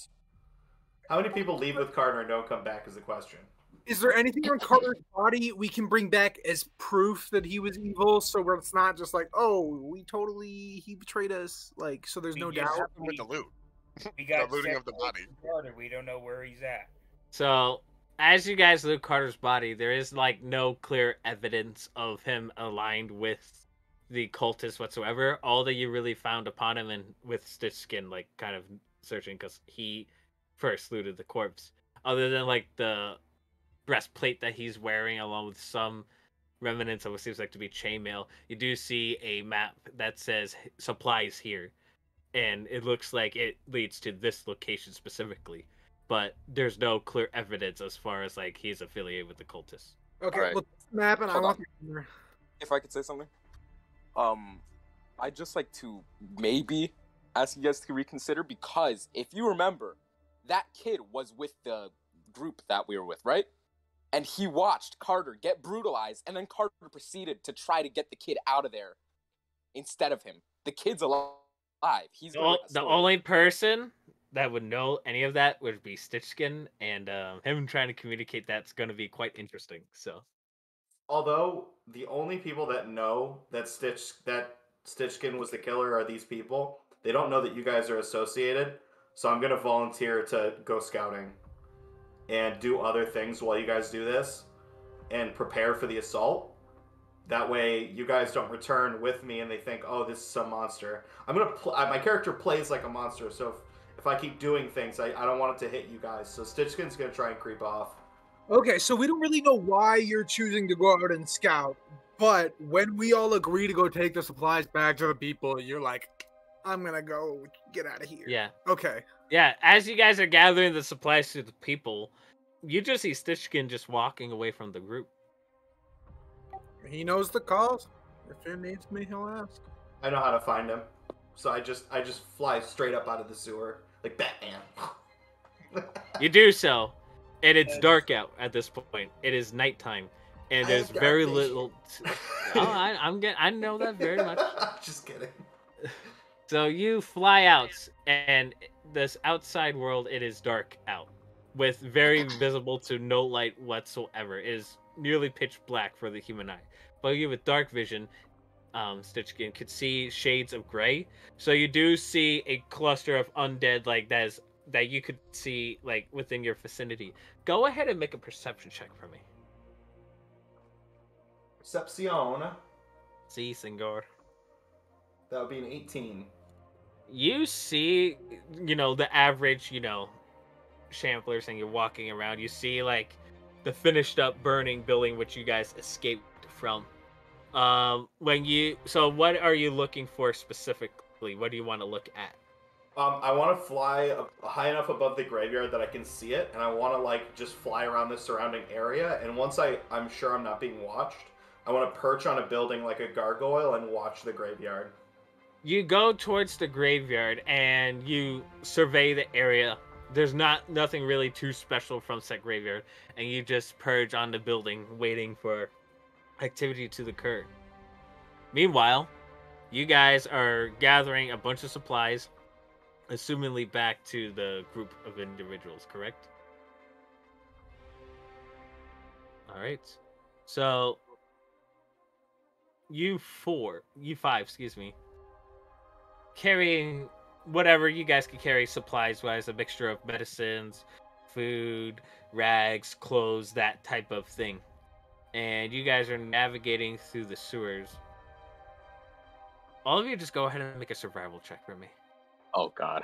How many people leave with Carter and don't come back is the question.
Is there anything on Carter's body we can bring back as proof that he was evil? So where it's not just like, oh, he betrayed us. Like, so there's no
Yeah.
doubt.
With the loot.
We got
The looting of the
separated
body.
from Carter. We don't know where he's at.
So, as you guys loot Carter's body, there is like no clear evidence of him aligned with the cultists whatsoever. All that you really found upon him, and with Stitchkin like kind of searching because he first looted the corpse, other than like the breastplate that he's wearing, along with some remnants of what seems like to be chainmail, you do see a map that says supplies here, and it looks like it leads to this location specifically. But there's no clear evidence as far as like he's affiliated with the cultists.
Okay,
Alright.
look, map, and I
Hold
want.
If I could say something, I'd just like to maybe ask you guys to reconsider, because if you remember, that kid was with the group that we were with, right? And he watched Carter get brutalized, and then Carter proceeded to try to get the kid out of there instead of him. The kid's alive. He's
The only person that would know any of that would be Stitchkin, and him trying to communicate that's going to be quite interesting. So,
Although the only people that know that Stitchkin was the killer are these people, they don't know that you guys are associated. So I'm gonna volunteer to go scouting and do other things while you guys do this, and prepare for the assault. That way, you guys don't return with me and they think, "Oh, this is some monster." My character plays like a monster, so if I keep doing things, I don't want it to hit you guys. So Stitchkin's gonna try and creep off.
Okay, so we don't really know why you're choosing to go out and scout, but when we all agree to go take the supplies back to the people, you're like, I'm gonna go get out of here.
yeah.
Okay.
Yeah, as you guys are gathering the supplies to the people, you just see Stitchkin just walking away from the group.
He knows the cause. If he needs me, he'll ask.
I know how to find him, so I just fly straight up out of the sewer like Batman.
You do so, and it's dark out at this point. It is nighttime, and there's very little. I know that very much.
Just kidding.
So you fly out, and this outside world, it is dark out, with very visible to no light whatsoever. It is nearly pitch black for the human eye. But you with dark vision, Stitchkin could see shades of gray. So you do see a cluster of undead like that you could see like within your vicinity. Go ahead and make a perception check for me.
Percepcion.
See, Singor.
That would be an 18.
You see, the average, shamblers, and you're walking around. You see, like, the finished up burning building which you guys escaped from. So what are you looking for specifically? What do you want to look at?
I want to fly high enough above the graveyard that I can see it, and I want to like just fly around the surrounding area. And once I'm sure I'm not being watched, I want to perch on a building like a gargoyle and watch the graveyard.
You go towards the graveyard and you survey the area. There's nothing really too special from said graveyard, and you just perch on the building, waiting for activity to occur. Meanwhile, you guys are gathering a bunch of supplies, assumingly back to the group of individuals, correct? All right. So you five, excuse me, carrying whatever you guys can carry supplies-wise, a mixture of medicines, food, rags, clothes, that type of thing. And you guys are navigating through the sewers. All of you just go ahead and make a survival check for me.
Oh, God.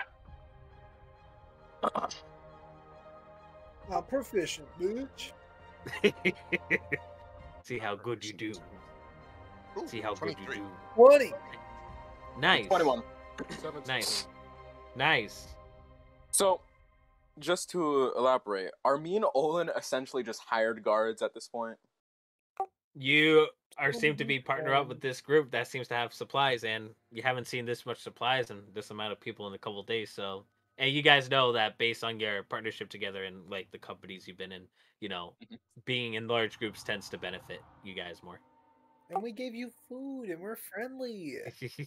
Proficient, bitch.
See how good you do.
Ooh,
See how good
23.
you do.
20.
Nice.
21.
17.
Nice.
So, just to elaborate, are me and Olin essentially just hired guards at this point?
You seem to be partnered up with this group that seems to have supplies, and you haven't seen this much supplies and this amount of people in a couple of days. So, and you guys know that based on your partnership together and like the companies you've been in, being in large groups tends to benefit you guys more.
And we gave you food, and we're friendly.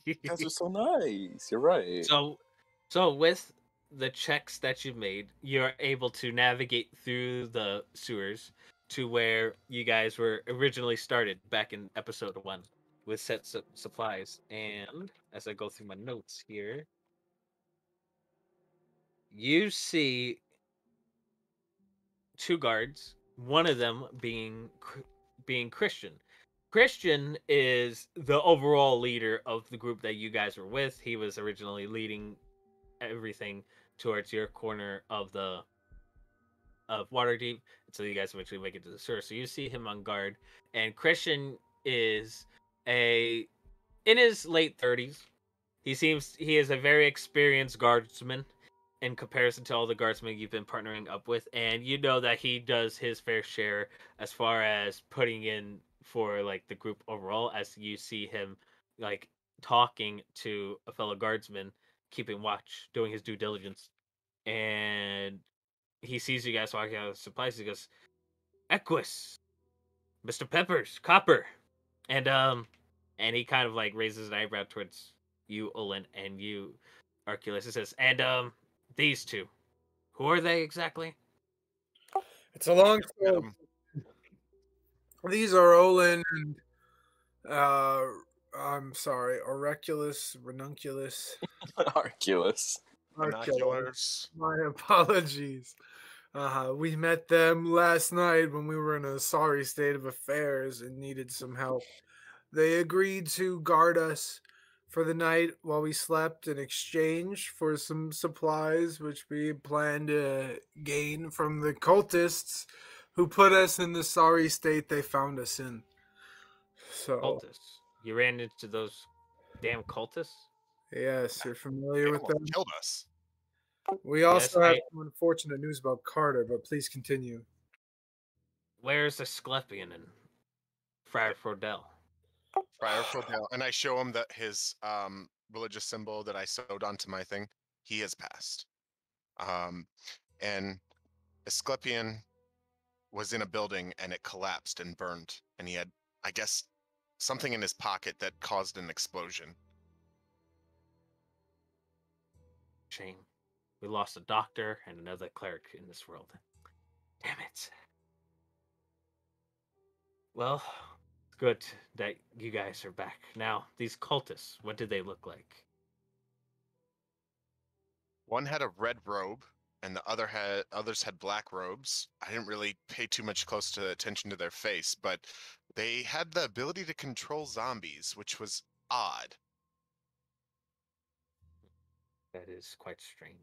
You guys are so nice. You're right.
So with the checks that you've made, you're able to navigate through the sewers to where you guys were originally started back in episode 1 with sets of supplies. And as I go through my notes here, you see 2 guards, one of them being Christian. Christian is the overall leader of the group that you guys were with. He was originally leading everything towards your corner of the of Waterdeep until you guys eventually make it to the sewer. So you see him on guard, and Christian is a in his late 30s. He is a very experienced guardsman in comparison to all the guardsmen you've been partnering up with, and you know that he does his fair share as far as putting in for like the group overall. As you see him like talking to a fellow guardsman, keeping watch, doing his due diligence, and he sees you guys walking out of the supplies. He goes, "Equus, Mr. Peppers, Copper," and and he kind of like raises an eyebrow towards you, Olin, and you, Arculus. He says, "And these two, who are they exactly?"
It's a long
Got
story.
'em.
These are Olin and I'm sorry, Auriculus, Ranunculus,
Arculus.
Arculus.
Binoculars.
My apologies. We met them last night when we were in a sorry state of affairs and needed some help. They agreed to guard us for the night while we slept in exchange for some supplies which we plan to gain from the cultists who put us in the sorry state they found us in. So,
Cultists. You ran into those damn cultists?
yes, you're
They
familiar with
almost
them.
killed us.
We also have
I-
some unfortunate news about Carter, but please continue.
Where's Asclepian and Friar Frodell?
Friar Frodell, and I show him that his religious symbol that I sewed onto my thing, he has passed. And Asclepian was in a building and it collapsed and burned, and he had, I guess, something in his pocket that caused an explosion.
Shame. We lost a doctor and another cleric in this world. Damn it. Well, it's good that you guys are back. Now, these cultists, what did they look like?
One had a red robe, and others had black robes. I didn't really pay too much close to attention to their face, but they had the ability to control zombies, which was odd.
That is quite strange.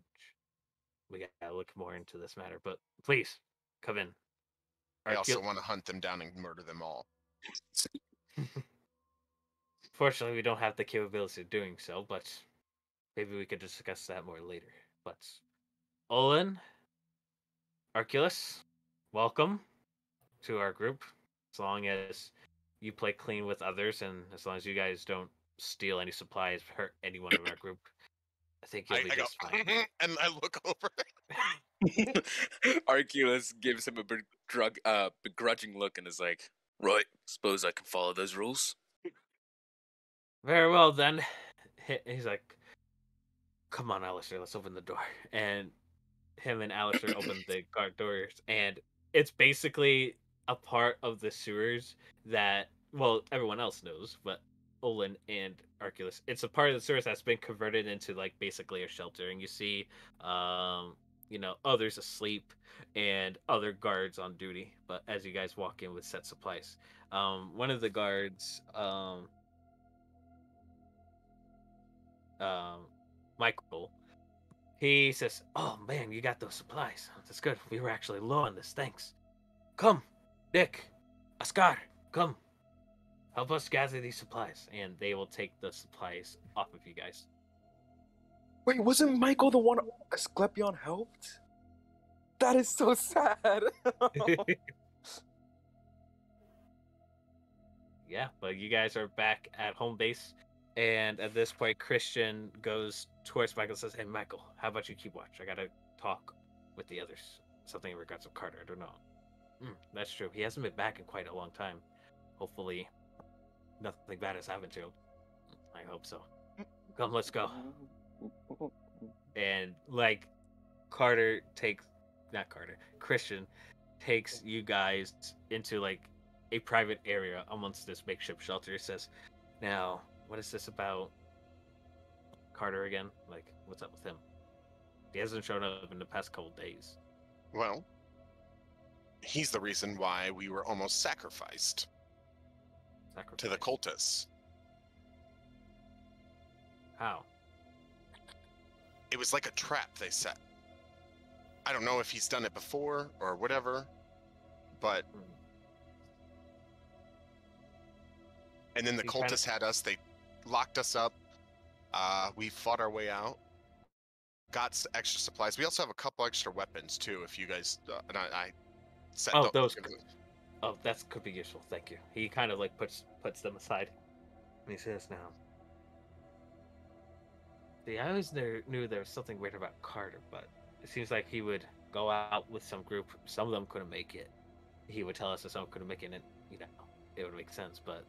We gotta look more into this matter, but please, come in.
I also
Arcul-
want to hunt them down and murder them all.
Fortunately, we don't have the capability of doing so, but maybe we could discuss that more later. But Olin, Arculus, welcome to our group. As long as you play clean with others, and as long as you guys don't steal any supplies, hurt anyone in our group, I think you'll be
I go,
just fine.
and I look over.
Arculus gives him a begrudging look and is like, "Right, suppose I can follow those rules."
Very well then. He's like, "Come on, Alistair, let's open the door." And him and Alistair open the guard doors, and it's basically a part of the sewers that, well, everyone else knows, but Olin and Arculus, it's a part of the sewers that's been converted into like basically a shelter, and you see, others asleep and other guards on duty. But as you guys walk in with set supplies, one of the guards, Michael, he says, "Oh man, you got those supplies. That's good. We were actually low on this. Thanks. Come, Nick, Oscar, come. Help us gather these supplies." And they will take the supplies off of you guys.
Wait, wasn't Michael the one Asclepion helped? That is so sad.
Yeah, but you guys are back at home base. And at this point, Christian goes towards Michael and says, "Hey, Michael, how about you keep watch? I gotta talk with the others. Something in regards of Carter. I don't know." That's true. He hasn't been back in quite a long time. Hopefully, nothing bad has happened to him. I hope so. Come, let's go. And like, Christian takes you guys into like a private area amongst this makeshift shelter. He says, "Now, what is this about Carter again? Like, what's up with him? He hasn't shown up in the past couple days."
Well, he's the reason why we were almost sacrificed to the cultists.
How?
It was like a trap they set. I don't know if he's done it before or whatever, but. And then the cultists had us. They locked us up. We fought our way out. Got extra supplies. We also have a couple extra weapons too. If you guys, and I set
Oh, those. Oh, that could be useful. Thank you. He kind of like puts them aside. And he says, "Now, see, I always knew there was something weird about Carter, but it seems like he would go out with some group. Some of them couldn't make it. He would tell us that some couldn't make it, and it would make sense. But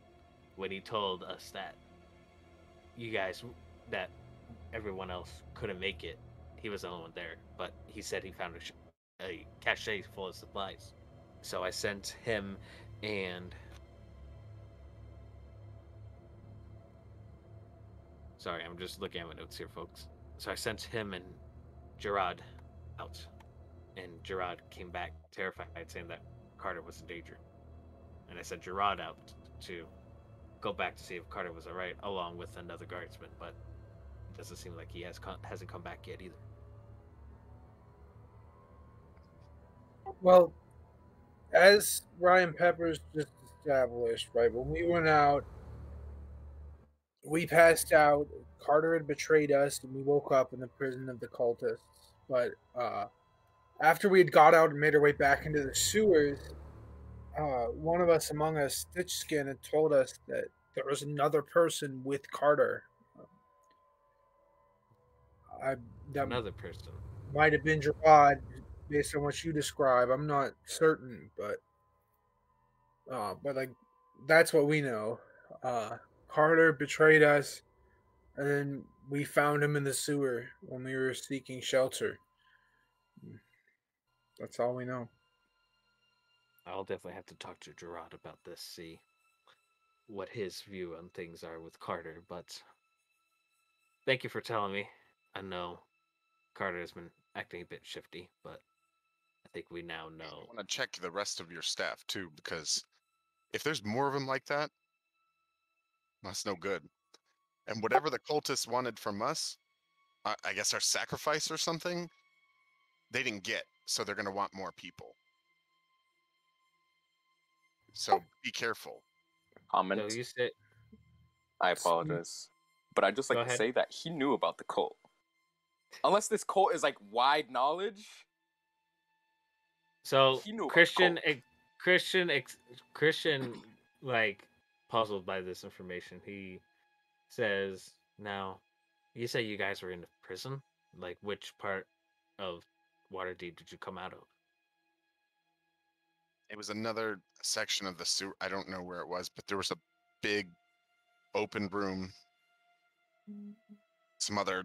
when he told us that that everyone else couldn't make it, he was the only one there. But he said he found a cache full of supplies. So I sent him and... Sorry, I'm just looking at my notes here, folks. So I sent him and Gerard out. And Gerard came back terrified, saying that Carter was in danger. And I sent Gerard out to go back to see if Carter was alright, along with another guardsman, but it doesn't seem like he hasn't come back yet either.
Well, as Ryan Peppers just established, right, when we went out, we passed out. Carter had betrayed us, and we woke up in the prison of the cultists. But after we had got out and made our way back into the sewers, one of us among us, Stitchskin, had told us that there was another person with Carter.
Another person
might have been Gerard, based on what you describe. I'm not certain, but like that's what we know. Carter betrayed us, and then we found him in the sewer when we were seeking shelter. That's all we know.
I'll definitely have to talk to Gerard about this, see what his view on things are with Carter, but thank you for telling me. I know Carter has been acting a bit shifty, but I think we now know.
I want to check the rest of your staff too, because if there's more of them like that, that's no good. And whatever the cultists wanted from us, I guess our sacrifice or something, they didn't get, so they're going to want more people. So be careful.
Comment.
So you said...
I apologize, but I'd just like to say that he knew about the cult. Unless this cult is like wide knowledge.
So Christian, like puzzled by this information. He says, "Now, you say you guys were in the prison. Like, which part of Waterdeep did you come out of?"
It was another section of the sewer. I don't know where it was, but there was a big open room. Some other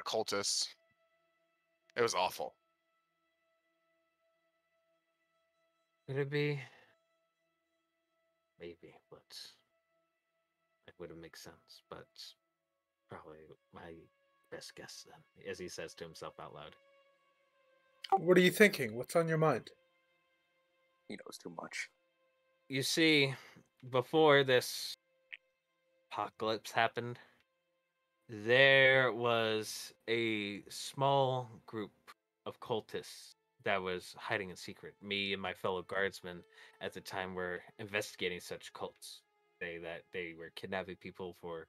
cultists. It was awful.
Could it be? Maybe, but it wouldn't make sense. But probably my best guess then, as he says to himself out loud.
What are you thinking? What's on your mind?
He knows too much.
You see, before this apocalypse happened, there was a small group of cultists that was hiding in secret. Me and my fellow guardsmen at the time were investigating such cults. That they were kidnapping people for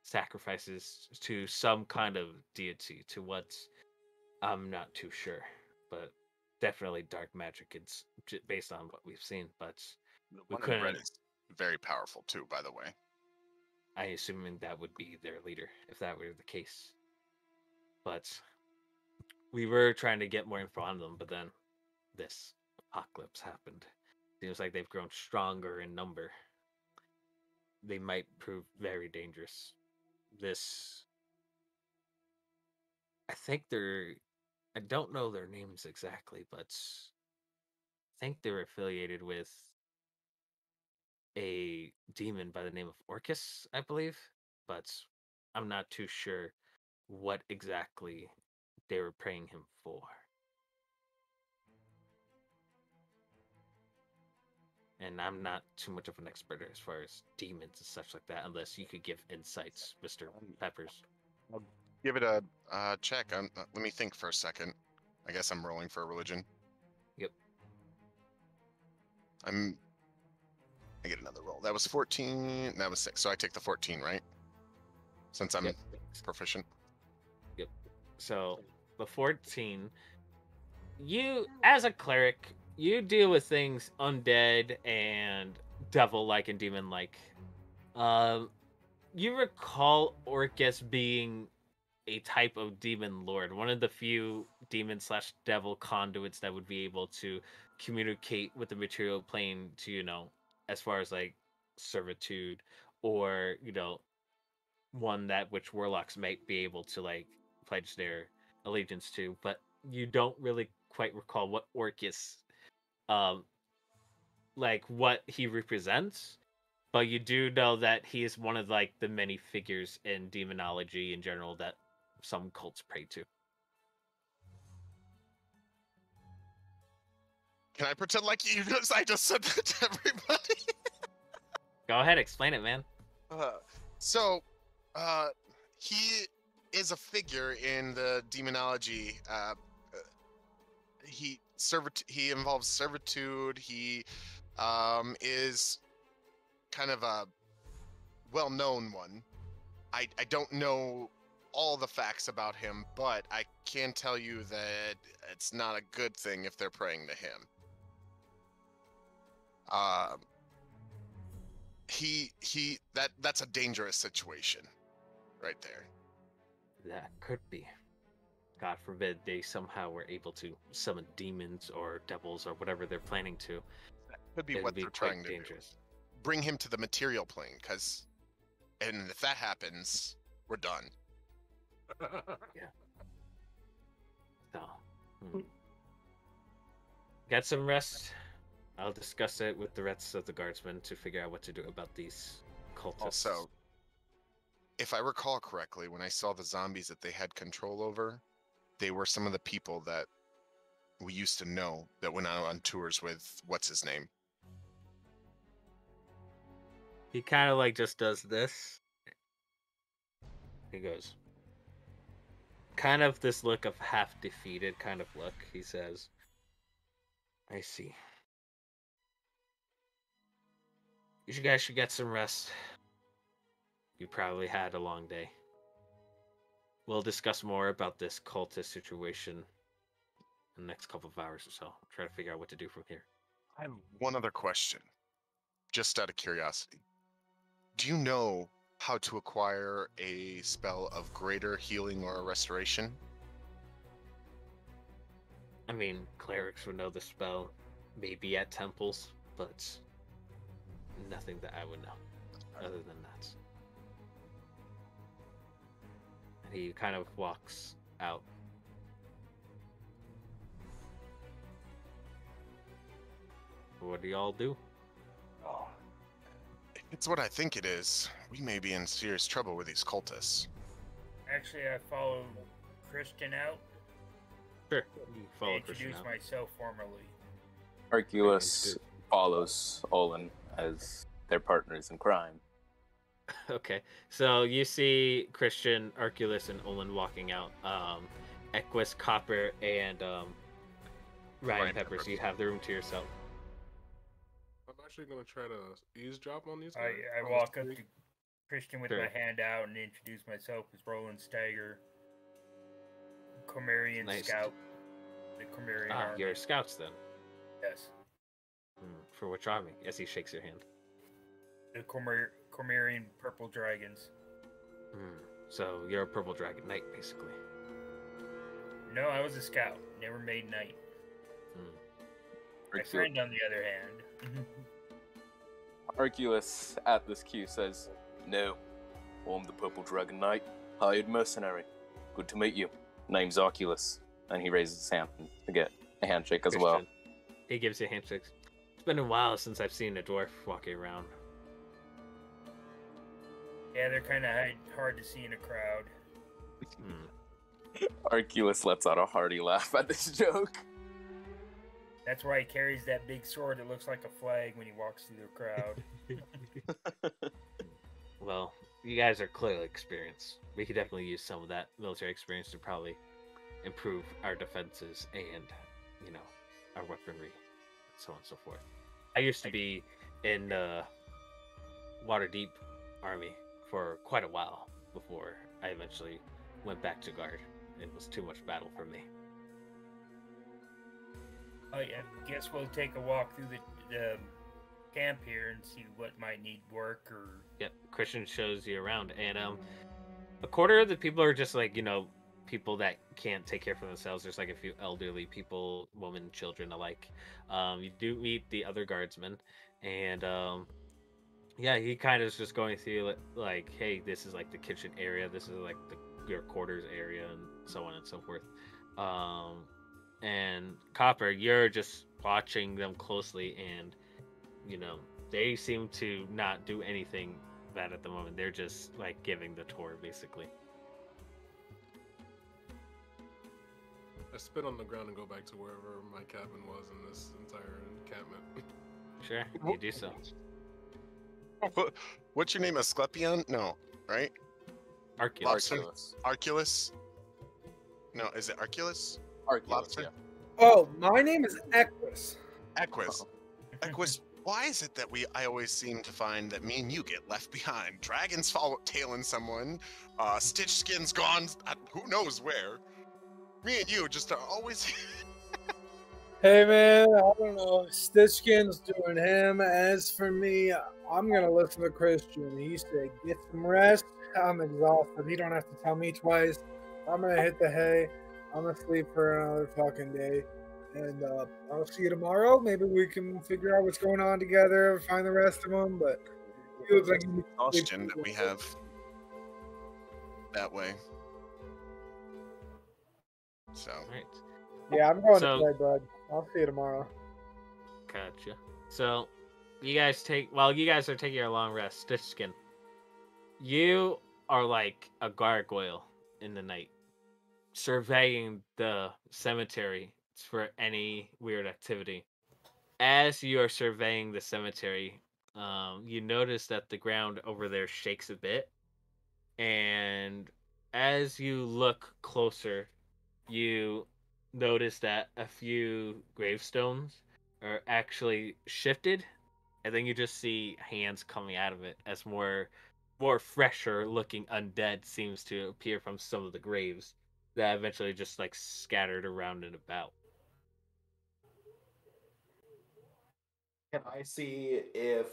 sacrifices to some kind of deity, to what I'm not too sure, but definitely dark magic. It's based on what we've seen, but we couldn't.
Red is very powerful too, by the way.
I assuming that would be their leader if that were the case. But we were trying to get more info on them, but then this apocalypse happened. Seems like they've grown stronger in number. They might prove very dangerous. I think I don't know their names exactly, but I think they're affiliated with a demon by the name of Orcus, I believe, but I'm not too sure what exactly they were praying him for. And I'm not too much of an expert as far as demons and such like that, unless you could give insights, Mr. Peppers.
I'll give it a check. Let me think for a second. I guess I'm rolling for a religion.
Yep.
I get another roll. That was 14. That was 6. So I take the 14, right? Since I'm
Yep.
proficient.
Yep. So the 14. You, as a cleric, you deal with things undead and devil-like and demon-like. You recall Orcus being a type of demon lord, one of the few demon slash devil conduits that would be able to communicate with the material plane to, as far as like servitude, or, one that which warlocks might be able to like pledge their allegiance to. But you don't really quite recall what Orcus, um, like what he represents. But you do know that he is one of like the many figures in demonology in general that some cults pray to.
Can I pretend like I just said that to everybody?
Go ahead, explain it, man.
So, he is a figure in the demonology. He involves servitude. He is kind of a well-known one. I don't know all the facts about him, but I can tell you that it's not a good thing if they're praying to him. That's a dangerous situation right there.
That could be. God forbid they somehow were able to summon demons or devils or whatever they're planning to.
Could be
It
what
would be
they're
quite
trying to
dangerous.
do. Bring him to the material plane, and if that happens, we're done.
Yeah. So, get some rest. I'll discuss it with the rest of the guardsmen to figure out what to do about these cultists.
Also, if I recall correctly, when I saw the zombies that they had control over, they were some of the people that we used to know that went out on tours with what's his name.
He kind of like just does this. He goes, kind of this look of half defeated kind of look. He says, I see. You guys should get some rest. You probably had a long day. We'll discuss more about this cultist situation in the next couple of hours or so. Try to figure out what to do from here.
I have one other question, just out of curiosity. Do you know how to acquire a spell of greater healing or restoration?
I mean, clerics would know the spell, maybe at temples, but nothing that I would know other than that. And he kind of walks out. What do y'all do?
Oh,
It's what I think it is. We may be in serious trouble with these cultists.
Actually, I followed Christian out.
Sure. You
I
follow Christian
introduced
out.
myself formally.
Arculus follows Olin as their partners in crime.
Okay, so you see Christian, Arculus, and Olin walking out. Equus, Copper, and Ryan Peppers.
Peppers.
You have the room to yourself.
I'm actually gonna try to eavesdrop on these
I
guys.
I walk up to Christian with
Sure.
my hand out and introduce myself as Roland Steiger, Cormarian
Nice.
Scout. The Cormarian
Ah,
Army.
you're scouts then.
Yes.
For which army? As he shakes your hand.
The Cormarian Purple Dragons.
So you're a purple dragon knight, basically.
No, I was a scout. Never made knight. My
Arculus,
friend, on the other hand.
Arculus at this cue says, "No, I'm the Purple Dragon Knight, hired mercenary. Good to meet you. Name's Arculus." And he raises his hand to get a handshake as well.
Christian, he gives you a handshake. It's been a while since I've seen a dwarf walking around.
Yeah, they're kind of hard to see in a crowd.
Arculus lets out a hearty laugh at this joke.
That's why he carries that big sword that looks like a flag when he walks through the crowd.
Well, you guys are clearly experienced. We could definitely use some of that military experience to probably improve our defenses and, our weaponry, so on and so forth. I used to be in the Waterdeep army for quite a while before I eventually went back to guard. It was too much battle for me.
I guess we'll take a walk through the camp here and see what might need work or.
Yep, Christian shows you around, and a quarter of the people are just like people that can't take care for themselves. There's like a few elderly people, women, children alike. You do meet the other guardsmen, and yeah, he kind of is just going through like, hey, this is like the kitchen area, this is like your quarters area, and so on and so forth. And Copper, you're just watching them closely, and they seem to not do anything bad at the moment. They're just like giving the tour, basically.
I spit on the ground and go back to wherever my cabin was in this entire encampment.
Sure, you do so.
What's your name? Asclepion? No, right?
Arculus.
Arculus? No, is it Arculus?
Arculus, yeah.
Oh, my name is Equus.
Equus. Equus, why is it that I always seem to find that me and you get left behind? Dragons follow tailing someone. Stitch Skin's gone. Who knows where? Me and you just are always.
Hey man, I don't know. Stitchkin's doing him. As for me, I'm gonna listen to Christian. He said, "Get some rest." I'm exhausted. He don't have to tell me twice. I'm gonna hit the hay. I'm gonna sleep for another fucking day, and I'll see you tomorrow. Maybe we can figure out what's going on together, find the rest of them. But he looks like
exhaustion that we have that way. So.
Right.
Yeah, I'm going to play, bud. I'll see you tomorrow.
Gotcha. So, you guys are taking your long rest, Stitchskin, you are like a gargoyle in the night, surveying the cemetery for any weird activity. As you are surveying the cemetery, you notice that the ground over there shakes a bit, and as you look closer, you notice that a few gravestones are actually shifted, and then you just see hands coming out of it as more fresher looking undead seems to appear from some of the graves that eventually just like scattered around and about.
Can I see if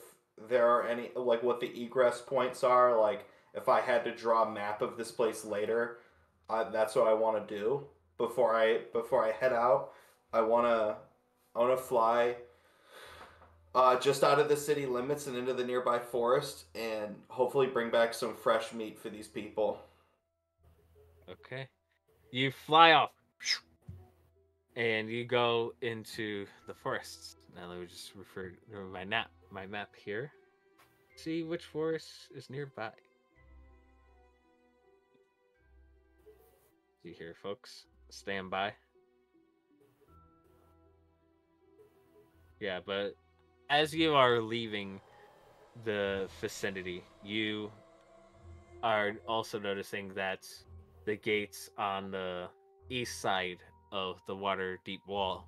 there are any, like, what the egress points are? Like, if I had to draw a map of this place later, that's what I want to do before I head out. I wanna fly just out of the city limits and into the nearby forest, and hopefully bring back some fresh meat for these people.
Okay. You fly off, and you go into the forests. Now let me just refer to my map here. See which forest is nearby. See here, folks. Stand by. Yeah, but as you are leaving the vicinity, you are also noticing that the gates on the east side of the Waterdeep wall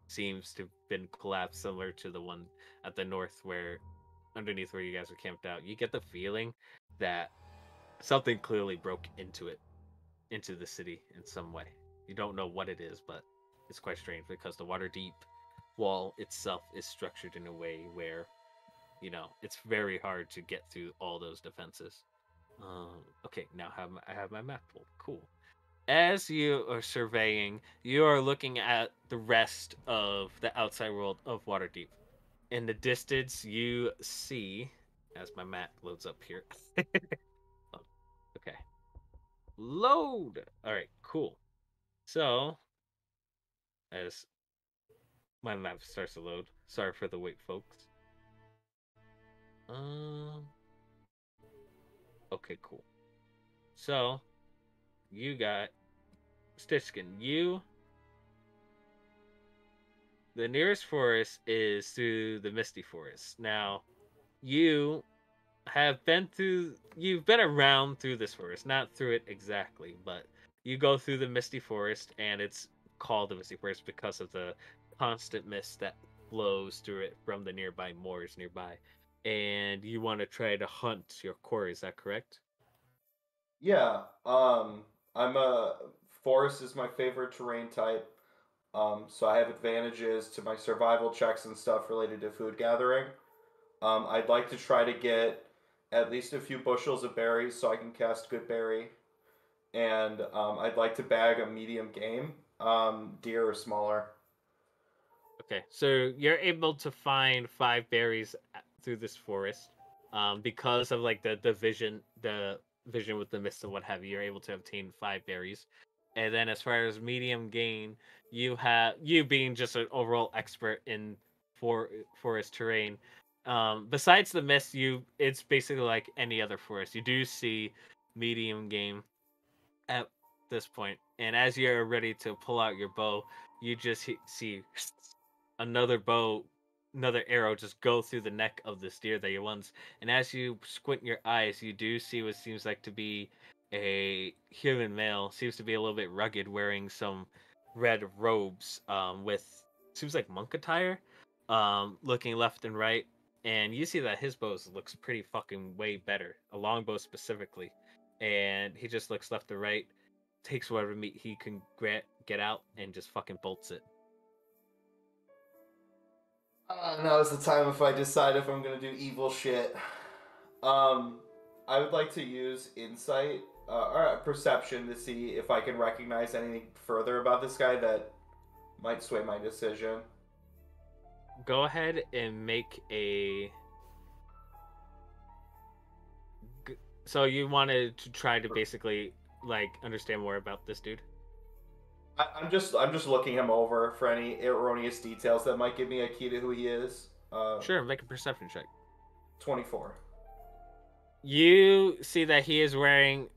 seems to have been collapsed, similar to the one at the north underneath where you guys are camped out. You get the feeling that something clearly broke into the city in some way. You don't know what it is, but it's quite strange because the Waterdeep wall itself is structured in a way where, it's very hard to get through all those defenses. Okay, now I have my map pulled. Cool. As you are surveying, you are looking at the rest of the outside world of Waterdeep. In the distance, you see, as my map loads up here. Okay. Load! Alright, cool. So, as my map starts to load, sorry for the wait, folks. Okay, cool. So, you got Stitchkin. The nearest forest is through the Misty Forest. Now, you've been around through this forest, not through it exactly, but you go through the misty forest, and it's called the misty forest because of the constant mist that flows through it from the nearby moors nearby. And you want to try to hunt your quarry, is that correct?
Yeah. I'm a forest is my favorite terrain type. So I have advantages to my survival checks and stuff related to food gathering. I'd like to try to get at least a few bushels of berries so I can cast good berry, and I'd like to bag a medium game, deer or smaller.
Okay, so you're able to find 5 berries through this forest, because of like the vision with the mist and what have you. You're able to obtain 5 berries, and then as far as medium gain, you being just an overall expert in for forest terrain. Besides the mist, it's basically like any other forest. You do see medium game at this point, and as you're ready to pull out your bow, you just see another bow, another arrow just go through the neck of this deer that you once. And as you squint your eyes, you do see what seems like to be a human male. Seems to be a little bit rugged, wearing some red robes, with seems like monk attire, looking left and right. And you see that his bow looks pretty fucking way better, a longbow specifically. And he just looks left to right, takes whatever meat he can get out, and just fucking bolts it.
Now's the time if I decide if I'm gonna do evil shit. Um, I would like to use insight or perception to see if I can recognize anything further about this guy that might sway my decision.
Go ahead and make a. So you wanted to try to basically like understand more about this dude?
I'm just looking him over for any erroneous details that might give me a key to who he is.
Sure, make a perception check.
24.
You see that he is wearing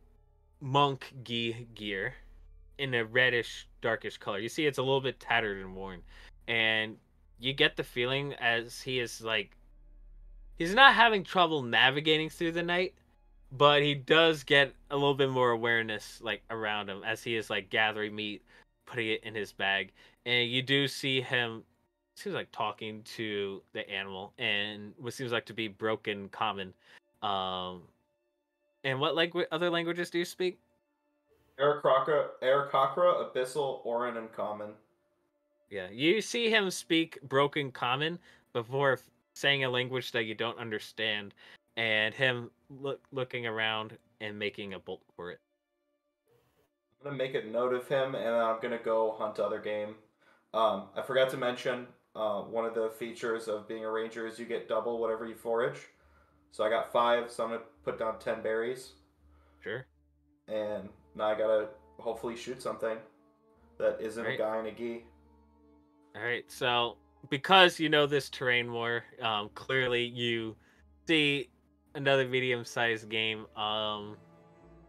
monk gear in a reddish, darkish color. You see it's a little bit tattered and worn, and you get the feeling as he is like he's not having trouble navigating through the night, but he does get a little bit more awareness like around him as he is like gathering meat, putting it in his bag. And you do see him seems like talking to the animal and what seems like to be broken common. um and what other languages do you speak?
Aarakocra, Abyssal, Orin, and Common.
Yeah, you see him speak broken common before saying a language that you don't understand, and him looking around and making a bolt for it.
I'm gonna make a note of him, and I'm gonna go hunt other game. I forgot to mention one of the features of being a ranger is you get double whatever you forage. So I got 5, so I'm gonna put down 10 berries,
Sure.
and now I gotta hopefully shoot something that isn't a
Right.
guy and a gi.
All right. So because you know this terrain more, clearly you see another medium-sized game.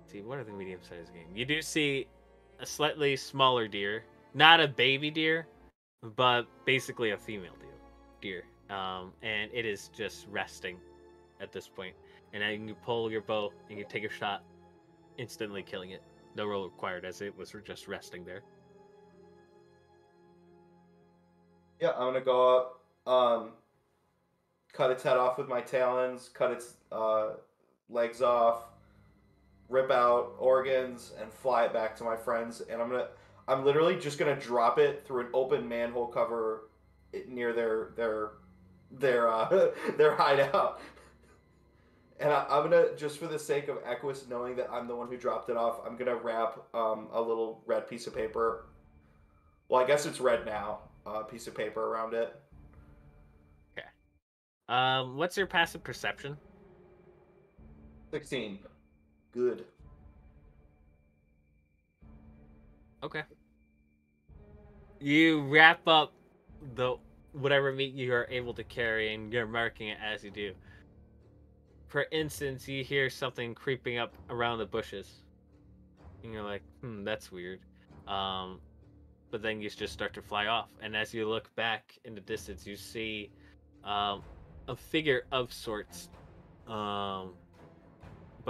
See, what are the medium-sized game? You do see a slightly smaller deer, not a baby deer, but basically a female deer. And it is just resting at this point. And then you pull your bow and you take a shot, instantly killing it. No roll required, as it was just resting there.
Yeah, I'm gonna go up, cut its head off with my talons, cut its legs off, rip out organs, and fly it back to my friends. And I'm literally just gonna drop it through an open manhole cover near their hideout. And I'm gonna, just for the sake of Equus knowing that I'm the one who dropped it off, I'm gonna wrap a little red piece of paper. Well, I guess it's red now. Piece of paper around it.
Okay. What's your passive perception?
16. Good.
Okay. You wrap up the whatever meat you are able to carry, and you're marking it as you do. For instance, you hear something creeping up around the bushes, and you're like, that's weird. But then you just start to fly off, and as you look back in the distance, you see a figure of sorts. But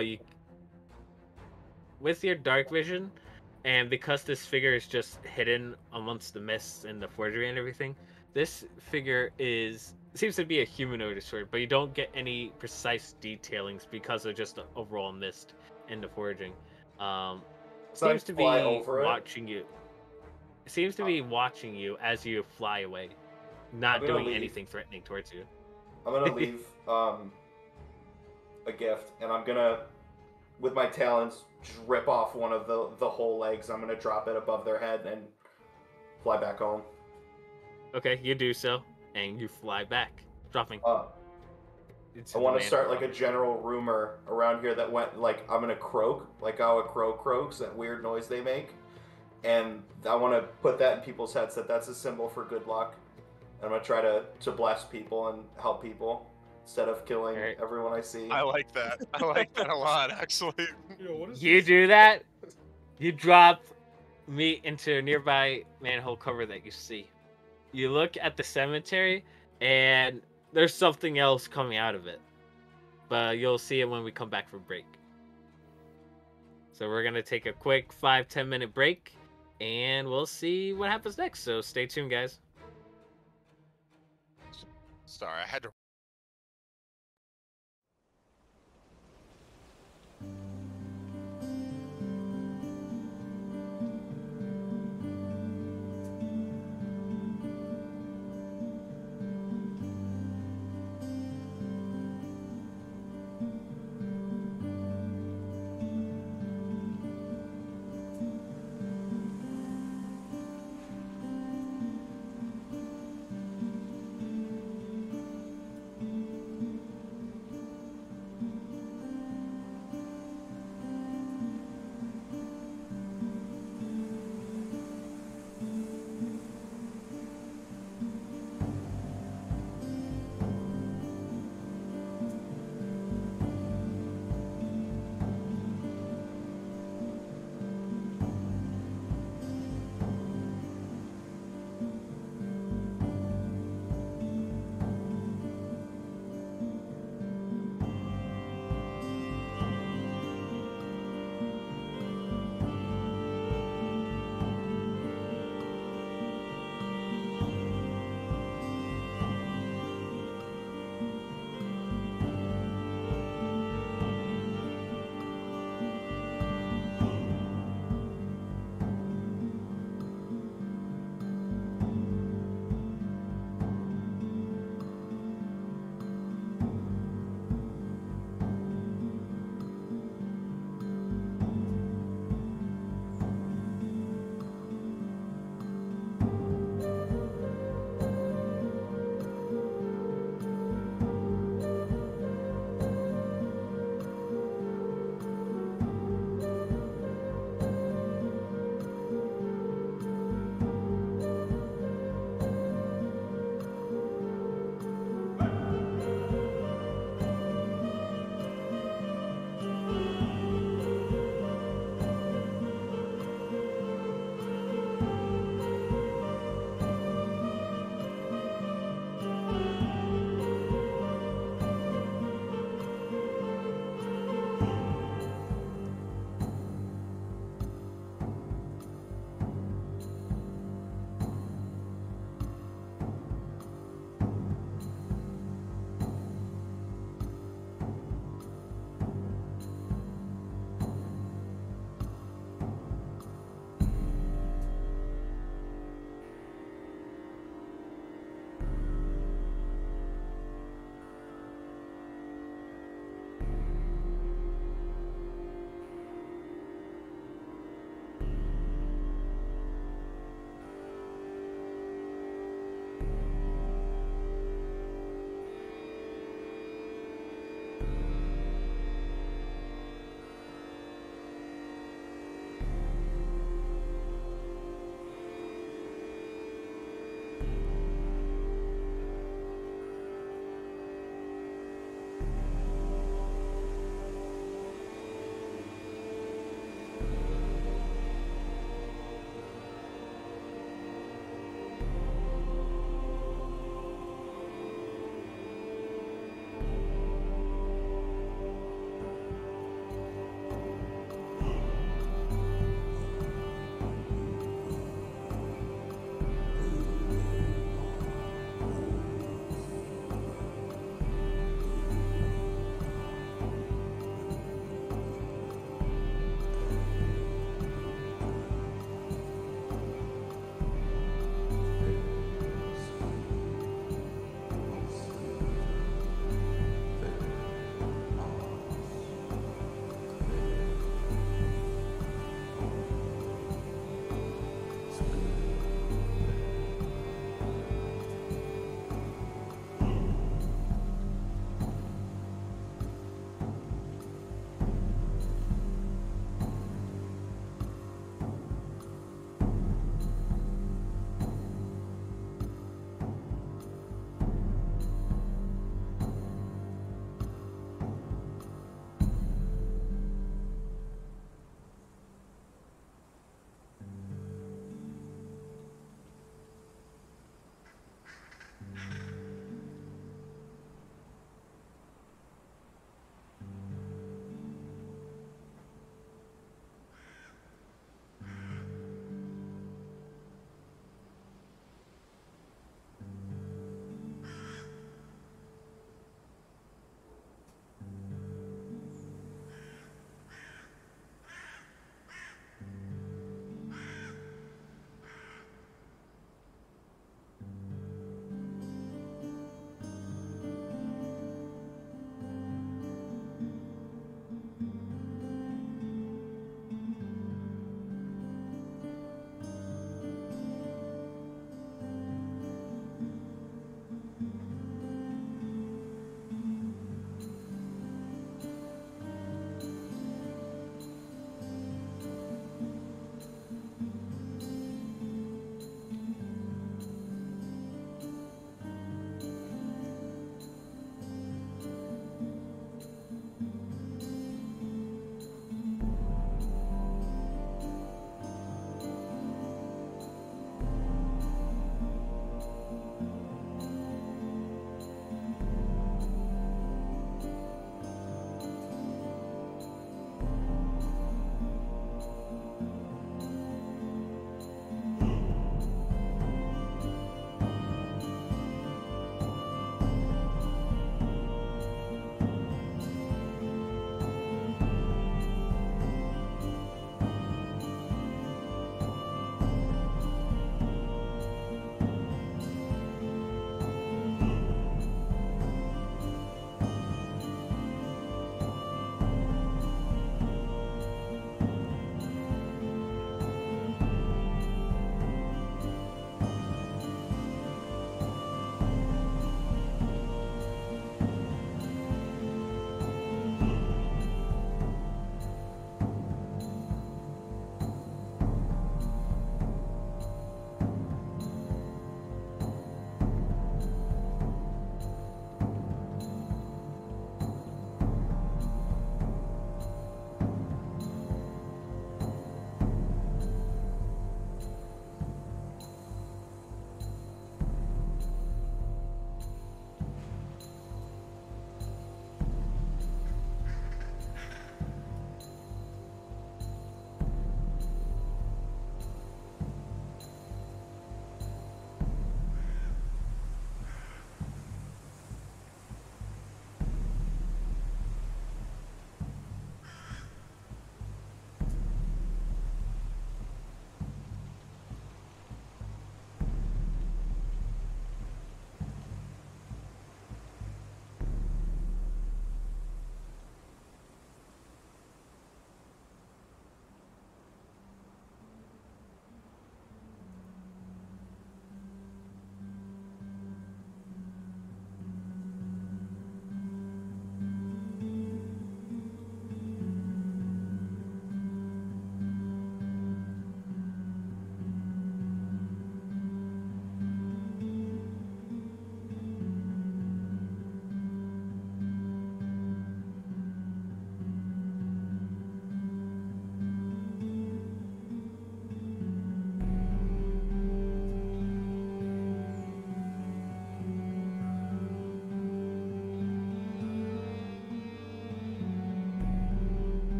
you, with your dark vision, And because this figure is just hidden amongst the mists and the forgery and everything, this figure seems to be a humanoid of sort, but you don't get any precise detailings because of just the overall mist and the forging.
So I
Seems to
fly
be
over it.
watching you. Seems to be watching you as you fly away,
I'm
not
gonna
doing
leave.
anything threatening towards you.
I'm gonna leave a gift, and I'm gonna, with my talons, just rip off one of the whole legs. I'm gonna drop it above their head and fly back home.
Okay, you do so, and you fly back, dropping.
I want to start like a general rumor around here that went like I'm gonna croak, like how a crow croaks, that weird noise they make, and I want to put that in people's heads that that's a symbol for good luck. And I'm gonna try to bless people and help people instead of killing everyone I see.
I like that. I like that a lot, actually.
Yo, what is
You
this?
do that, you drop meat into a nearby manhole cover that you see. You look at the cemetery, and there's something else coming out of it. But you'll see it when we come back from break. So we're going to take a quick 5-10 minute break, and we'll see what happens next. So stay tuned, guys.
Sorry, I had to.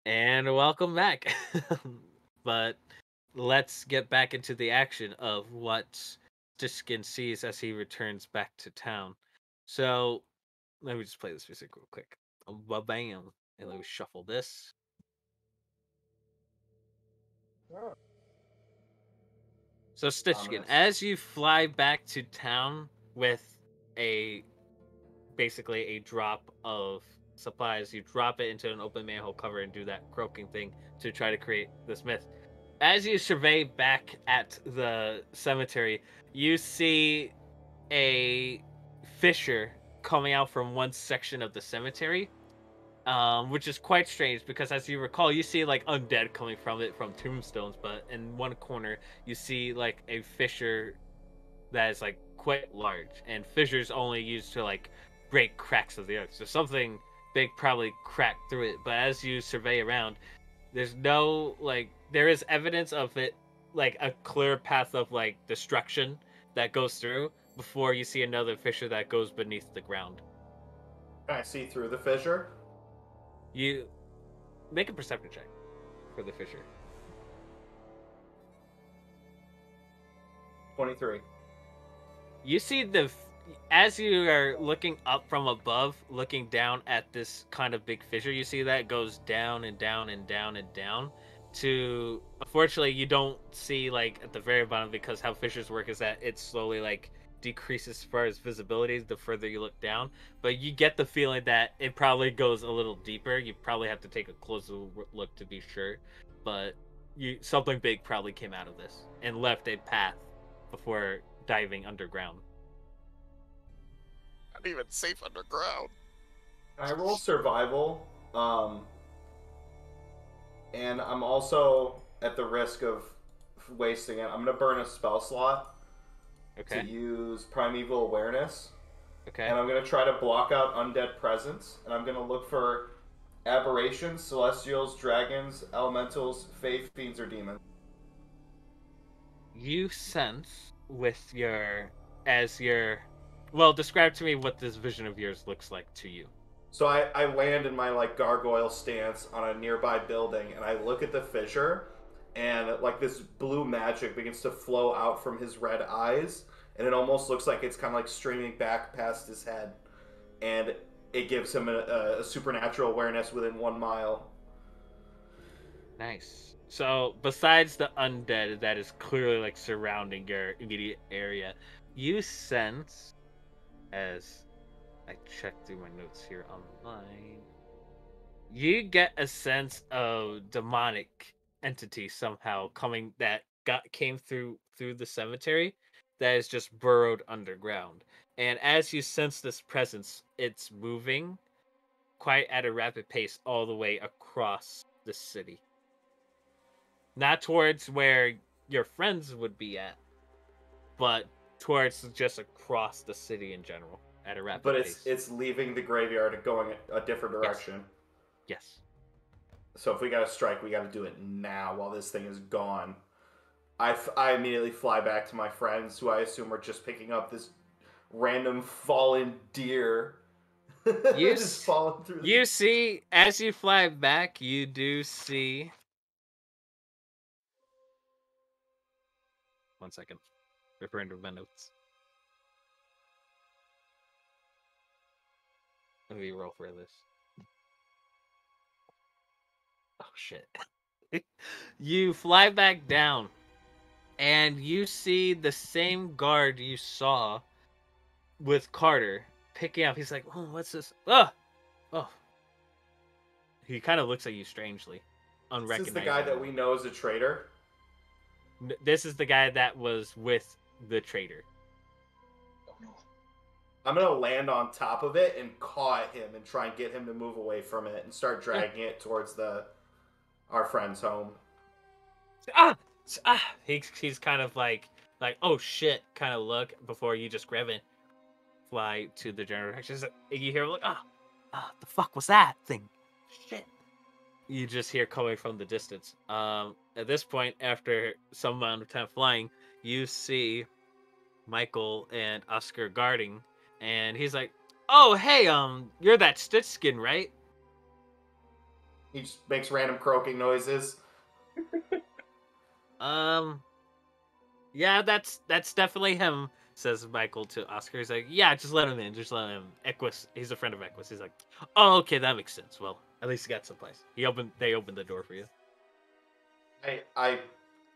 And welcome back. But let's get back into the action of what Stishkin sees as he returns back to town. So let me just play this music real quick. Ba-bam. And let me shuffle this. So Stitchkin, as you fly back to town with a basically a drop of supplies, you drop it into an open manhole cover and do that croaking thing to try to create this myth. As you survey back at the cemetery, you see a fissure coming out from one section of the cemetery, which is quite strange because, as you recall, you see like undead coming from it from tombstones, but in one corner you see like a fissure that is like quite large, and fissures only used to like break cracks of the earth. So something big probably cracked through it. But as you survey around, there's no like there is evidence of it, like a clear path of like destruction that goes through before you see another fissure that goes beneath the ground.
Can I see through the fissure?
You make a perception check for the fissure.
23.
You see as you are looking up from above, looking down at this kind of big fissure, you see that it goes down and down and down and down to, unfortunately, you don't see like at the very bottom, because how fissures work is that it slowly like decreases as far as visibility the further you look down, but you get the feeling that it probably goes a little deeper. You probably have to take a closer look to be sure, but something big probably came out of this and left a path before diving underground.
Not even safe underground.
I roll survival, and I'm also at the risk of wasting it. I'm gonna burn a spell slot to use Primeval Awareness.
Okay.
And I'm gonna try to block out undead presence, and I'm gonna look for aberrations, celestials, dragons, elementals, fae, fiends, or demons.
You sense with well, describe to me what this vision of yours looks like to you.
So I land in my like gargoyle stance on a nearby building, and I look at the fissure, and like this blue magic begins to flow out from his red eyes, and it almost looks like it's kind of like streaming back past his head, and it gives him a supernatural awareness within 1 mile.
Nice. So besides the undead that is clearly like surrounding your immediate area, you sense, as I check through my notes here online, you get a sense of demonic entity somehow coming that came through the cemetery that is just burrowed underground. And as you sense this presence, it's moving quite at a rapid pace all the way across the city. Not towards where your friends would be at, but towards just across the city in general at a rapid pace.
But it's leaving the graveyard and going a different direction.
Yes.
So if we gotta strike, we gotta do it now while this thing is gone. I immediately fly back to my friends, who I assume are just picking up this random fallen deer. Just falling through.
You see, as you fly back, you do see. 1 second. Referring to my notes. Let me roll for this. Oh shit. You fly back down, and you see the same guard you saw with Carter picking up. He's like, "Oh, what's this? Oh." He kind of looks at you strangely, unrecognizable.
This is the guy that we know is a traitor?
This is the guy that was with the traitor.
Oh no.
I'm gonna land on top of it and caw at him and try and get him to move away from it and start dragging it towards our friend's home.
He's kind of like oh shit kind of look before you just grab it, fly to the general direction. You hear like the fuck was that thing? Shit. You just hear coming from the distance. At this point, after some amount of time flying, you see Michael and Oscar guarding, and he's like, "Oh, hey, you're that Stitch Skin, right?"
He just makes random croaking noises.
Yeah, that's definitely him, says Michael to Oscar. He's like, yeah, just let him in. Just let him. Equus, he's a friend of Equus. He's like, oh, okay, that makes sense. Well, at least he got someplace. They opened the door for you.
I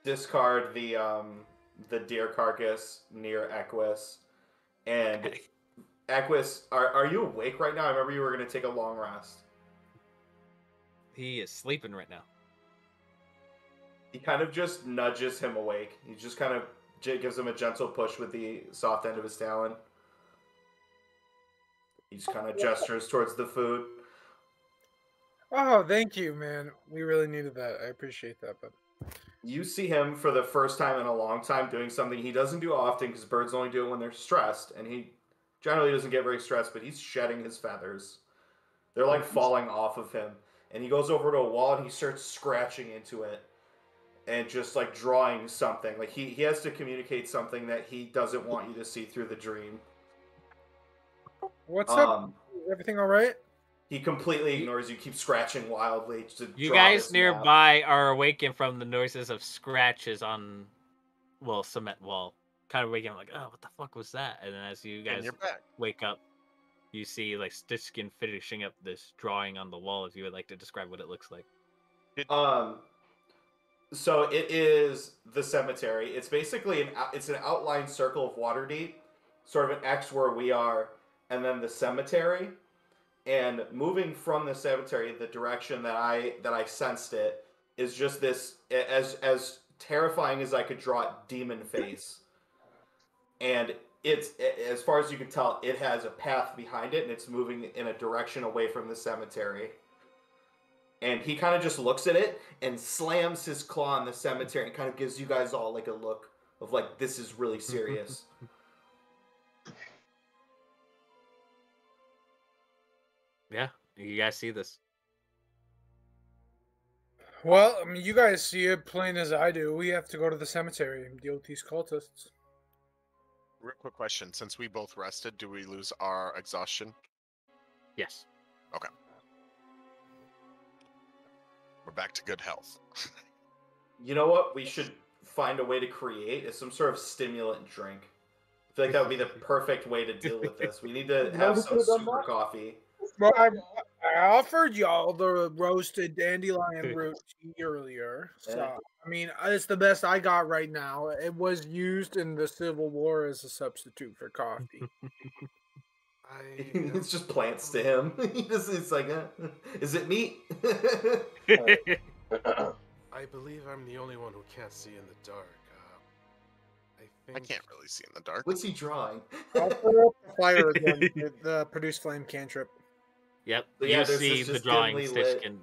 discard the deer carcass near Equus, and
Okay.
Equus, are you awake right now? I remember you were gonna take a long rest.
He is sleeping right now.
He kind of just nudges him awake. He just kind of gives him a gentle push with the soft end of his talon. He just kind of gestures towards the food.
Oh, thank you, man. We really needed that. I appreciate that, but
You see him for the first time in a long time doing something he doesn't do often because birds only do it when they're stressed, and he generally doesn't get very stressed, but he's shedding his feathers. They're like falling off of him. And he goes over to a wall and he starts scratching into it and just like drawing something. Like he has to communicate something that he doesn't want you to see through the dream.
what's up? Is everything all right?
He completely ignores you, keeps scratching wildly.
You guys nearby are awakened from the noises of scratches on, well, cement wall. Kind of waking up like, oh, what the fuck was that? And then as you guys wake up, you see like Stitchkin finishing up this drawing on the wall. If you would like to describe what it looks like.
So it is the cemetery. It's basically an outlined circle of Waterdeep, sort of an X where we are, and then the cemetery. And moving from the cemetery, the direction that I sensed it is just this as terrifying as I could draw it, demon face. And it's, as far as you can tell, it has a path behind it, and it's moving in a direction away from the cemetery. And he kind of just looks at it and slams his claw in the cemetery and kind of gives you guys all like a look of like, this is really serious.
Yeah, you guys see this.
Well, I mean, you guys see it plain as I do. We have to go to the cemetery and deal with these cultists.
Real quick question. Since we both rested, do we lose our exhaustion?
Yes.
Okay. We're back to good health.
You know what we should find a way to create is some sort of stimulant drink. I feel like that would be the perfect way to deal with this. We need to have some super coffee.
Well, I offered y'all the roasted dandelion root tea earlier. So, I mean, it's the best I got right now. It was used in the Civil War as a substitute for coffee.
It's just plants to him. It's like, is it meat?
I believe I'm the only one who can't see in the dark.
I can't really see in the dark.
What's he drawing?
I'll throw up the fire again with the produce flame cantrip.
Yep,
yeah,
you see the drawing Stitchkin.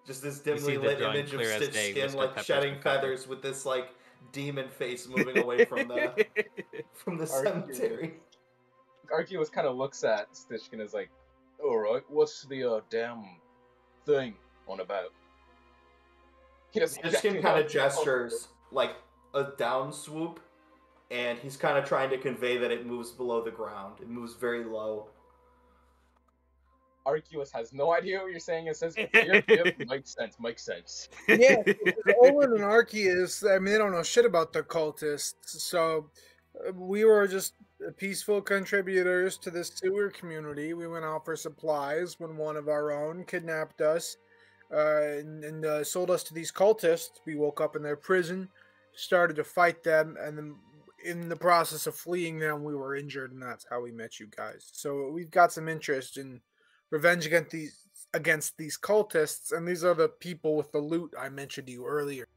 Just this dimly lit image of Stitchkin like shedding feathers with this like demon face moving away from the cemetery.
Arceus kind of looks at Stitchkin as like, alright, what's the damn thing on about?
Stitchkin kind of gestures like a down swoop, and he's kind of trying to convey that it moves below the ground. It moves very low.
Arceus has no idea what you're saying and says, yep, makes sense.
Yeah, Olin and Arceus, I mean, they don't know shit about the cultists, so we were just peaceful contributors to the sewer community. We went out for supplies when one of our own kidnapped us and sold us to these cultists. We woke up in their prison, started to fight them, and then in the process of fleeing them, we were injured, and that's how we met you guys. So we've got some interest in revenge against these cultists, and these are the people with the loot I mentioned to you earlier.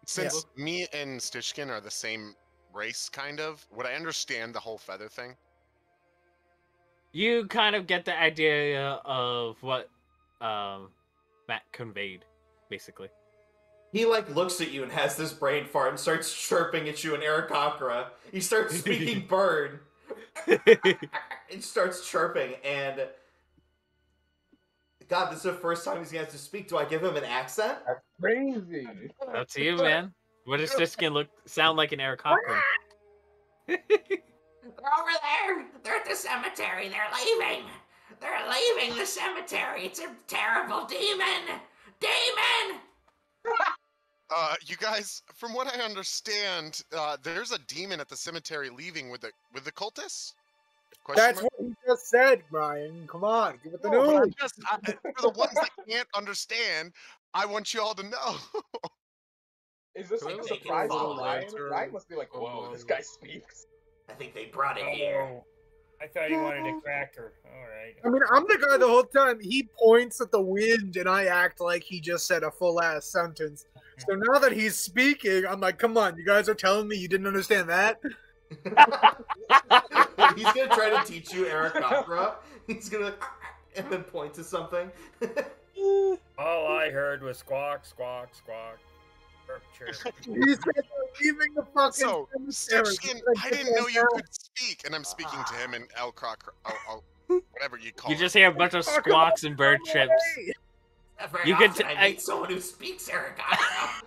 Since me and Stitchkin are the same race, kind of, would I understand the whole feather thing?
You kind of get the idea of what Matt conveyed, basically.
He like looks at you and has this brain fart and starts chirping at you in Aarakocra. He starts speaking bird. It starts chirping, and God, this is the first time he's going to speak. Do I give him an accent?
That's crazy.
Up to you, man. What does Stitchkin sound like in Aarakocra?
They're over there. They're at the cemetery. They're leaving.
They're leaving the cemetery. It's a terrible demon. Demon.
You guys, from what I understand, there's a demon at the cemetery leaving with the cultists.
That's what he just said, Brian. Come on, give it the
No, but
news.
for the ones that can't understand, I want you all to know.
Is this like a
Take it
surprise to
forward.
Ryan? Ryan must be like, whoa, this guy speaks.
I think they brought it here.
Oh, I thought he wanted a cracker. All right.
I mean, I'm the guy the whole time. He points at the wind, and I act like he just said a full-ass sentence. So now that he's speaking, I'm like, come on, you guys are telling me you didn't understand that?
He's gonna try to teach you Aarakocra. He's gonna and then point to something.
All I heard was squawk, squawk, squawk. Chirp, chirp.
He said they're leaving the fucking
So,
cemetery.
Stitchkin, I didn't know you could speak, and I'm speaking to him in El Croc, whatever you call it.
You just hear a bunch of squawks and bird chirps.
Very
You could
often I meet someone who speaks Aarakocra.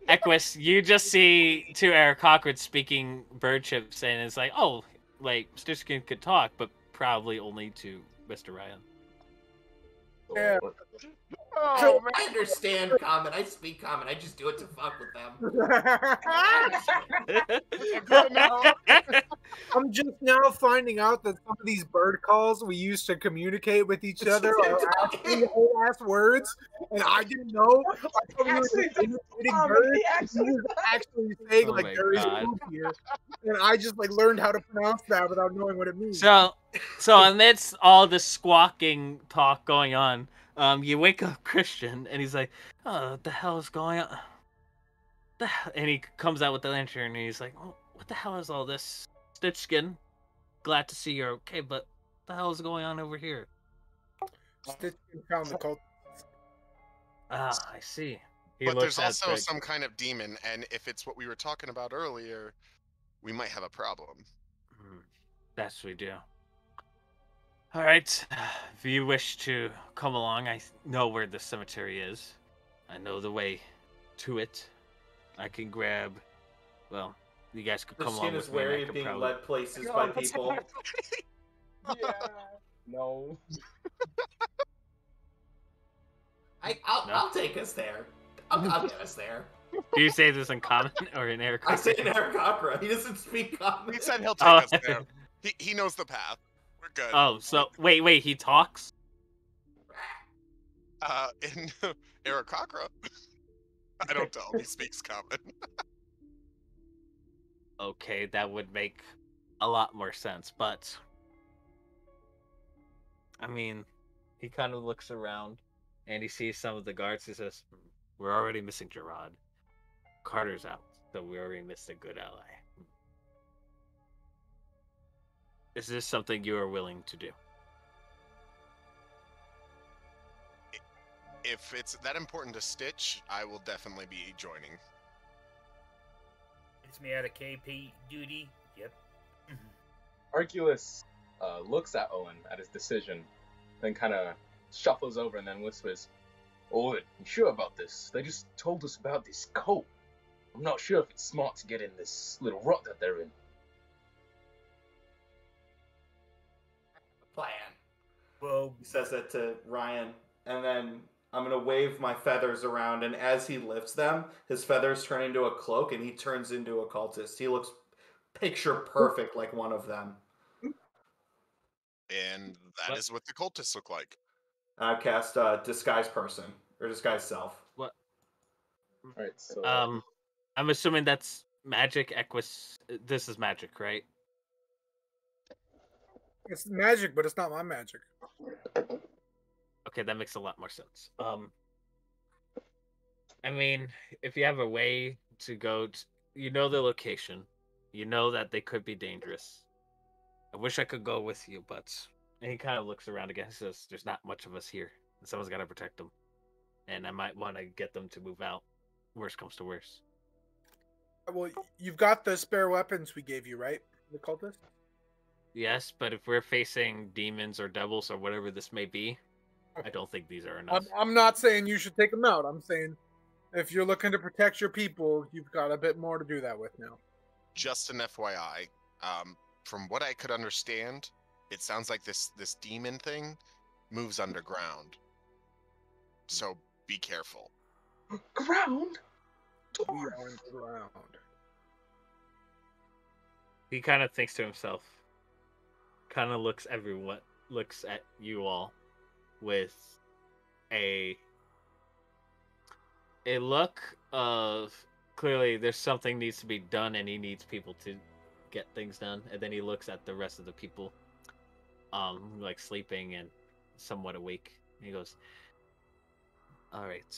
Equus, you just see two Aarakocras speaking bird chips, and it's like, oh, like, Stitchkin could talk, but probably only to Mr. Ryan.
Yeah.
Oh, I understand Common. I speak Common. I just do it to fuck with them.
I'm just now finding out that some of these bird calls we used to communicate with each other are actually whole ass words, and I didn't know. I thought we were just imitating birds. He was actually saying
Oh
like
my
there is
God.
food here, and I just like learned how to pronounce that without knowing what it means.
So amidst all this squawking talk going on, you wake up Christian, and he's like, "Oh, what the hell is going on?" And he comes out with the lantern, and he's like, oh, "What the hell is all this?" Stitchkin, glad to see you're okay, but what the hell is going on over here?
Stitch found the cult.
Ah, I see. He
But
looks
there's
at
also
Greg.
some kind of demon, and if it's what we were talking about earlier, we might have a problem.
That's what we do. All right, if you wish to come along, I know where the cemetery is. I know the way to it. I can grab. Well, you guys could
The
come along
skin is
with me. And I
wary of
could
being
probably...
led places by people.
Yeah. No.
I'll take us there. I'll get us there.
Do you say this in common or in Eric?
I say in Aarakocra. He doesn't speak common.
He said he'll take
Oh.
us there. He knows the path. We're good.
Oh, so wait, he talks?
In Aarakocra. I don't tell him he speaks common.
Okay, that would make a lot more sense, but I mean, he kind of looks around and he sees some of the guards. He says, "We're already missing Gerard. Carter's out, so we already missed a good ally. Is this something you are willing to do?"
If it's that important to Stitch, I will definitely be joining.
It's me out of KP duty. Yep.
Arculus looks at Owen at his decision, then kind of shuffles over and then whispers, "Owen, you sure about this? They just told us about this cult. I'm not sure if it's smart to get in this little rut that they're in."
Plan.
Well,
He says that to Ryan, and then I'm gonna wave my feathers around, and as he lifts them, his feathers turn into a cloak, and he turns into a cultist. He looks picture perfect like one of them.
And that is what the cultists look like.
I cast disguise person or disguise self.
What?
Alright, so
I'm assuming that's magic. Equus. This is magic, right?
It's magic, but it's not my magic.
Okay, that makes a lot more sense. I mean, if you have a way to go, you know the location, you know that they could be dangerous. I wish I could go with you, but and he kind of looks around again. He says, "There's not much of us here, and someone's got to protect them, and I might want to get them to move out. Worst comes to worst."
Well, you've got the spare weapons we gave you, right? The cultist?
Yes, but if we're facing demons or devils or whatever this may be, I don't think these are enough.
I'm not saying you should take them out. I'm saying if you're looking to protect your people, you've got a bit more to do that with now.
Just an FYI, from what I could understand, it sounds like this demon thing moves underground. So be careful.
Ground.
We are underground.
He kind of thinks to himself, kind of looks at you all with a look of clearly there's something needs to be done and he needs people to get things done. And then he looks at the rest of the people, like sleeping and somewhat awake. And he goes, all right,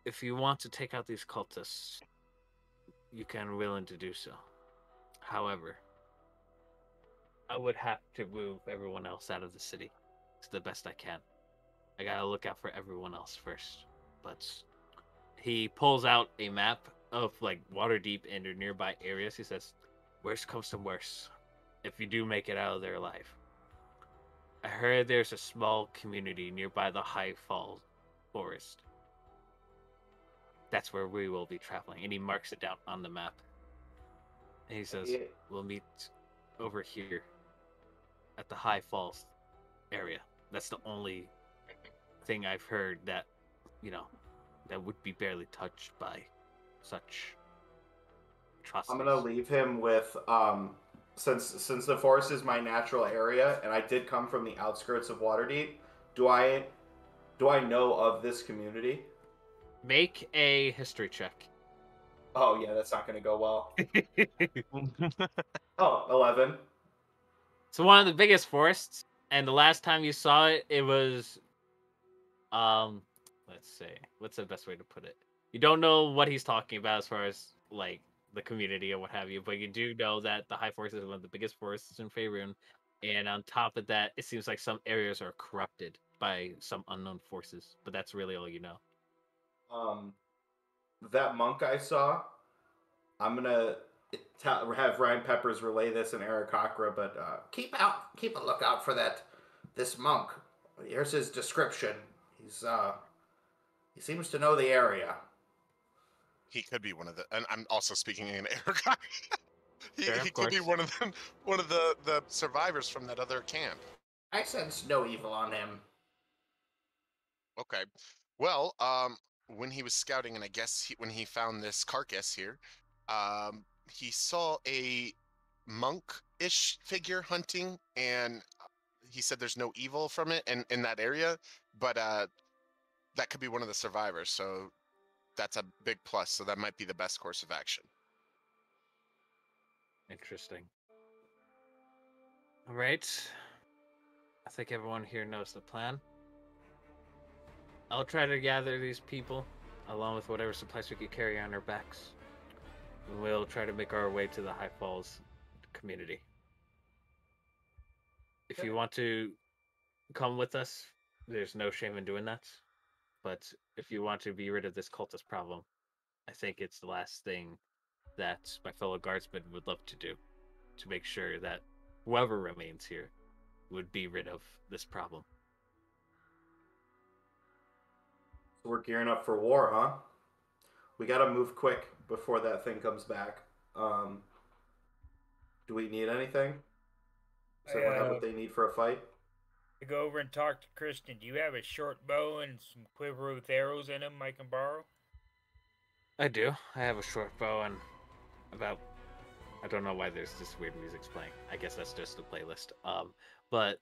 if you want to take out these cultists, you can willing to do so. However, I would have to move everyone else out of the city to the best I can. I gotta look out for everyone else first. But he pulls out a map of like Waterdeep and nearby areas. He says, worst comes to worst, if you do make it out of there alive, I heard there's a small community nearby the High Falls Forest. That's where we will be traveling. And he marks it down on the map. And he says, we'll meet over here at the High Falls area. That's the only thing I've heard that, that would be barely touched by such atrocities.
I'm gonna leave him with since the forest is my natural area and I did come from the outskirts of Waterdeep. Do I know of this community?
Make a history check.
Oh yeah, that's not gonna go well. Oh, 11.
It's one of the biggest forests, and the last time you saw it, it was, let's see, what's the best way to put it? You don't know what he's talking about as far as like the community or what have you, but you do know that the High Forest is one of the biggest forests in Faerun, and on top of that, it seems like some areas are corrupted by some unknown forces, but that's really all you know.
That monk I saw, I'm gonna have Ryan Peppers relay this in Aarakocra, but keep a lookout for this monk. Here's his description. He seems to know the area.
He could be one of the, and I'm also speaking in Aragon.
Sure,
he could be one of the survivors from that other camp.
I sense no evil on him.
Okay. Well, when he was scouting, and I guess when he found this carcass here, he saw a monk-ish figure hunting, and he said there's no evil from it in that area, but that could be one of the survivors, so that's a big plus, so that might be the best course of action.
Interesting. All right. I think everyone here knows the plan. I'll try to gather these people, along with whatever supplies we could carry on our backs. And we'll try to make our way to the High Falls community. If you want to come with us, there's no shame in doing that. But if you want to be rid of this cultist problem, I think it's the last thing that my fellow guardsmen would love to do, to make sure that whoever remains here would be rid of this problem.
We're gearing up for war, huh? We gotta move quick before that thing comes back. Do we need anything? Does everyone have what they need for a fight?
To go over and talk to Kristen. Do you have a short bow and some quiver with arrows in them I can borrow?
I do. I have a short bow and I don't know why there's this weird music's playing. I guess that's just the playlist. But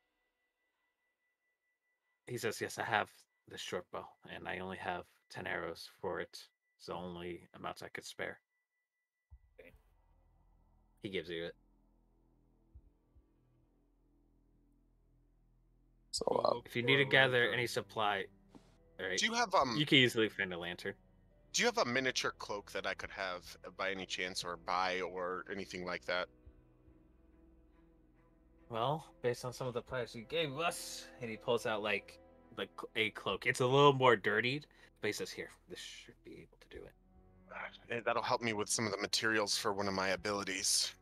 he says, yes, I have this short bow, and I only have 10 arrows for it. It's the only amounts I could spare.
Okay.
He gives you it.
So,
if you need to gather any supply, all right,
Do you have
you can easily find a lantern.
Do you have a miniature cloak that I could have by any chance, or buy, or anything like that?
Well, based on some of the price you gave us, and he pulls out like a cloak. It's a little more dirtied, but he says, "Here, this should be able to do it."
That'll help me with some of the materials for one of my abilities.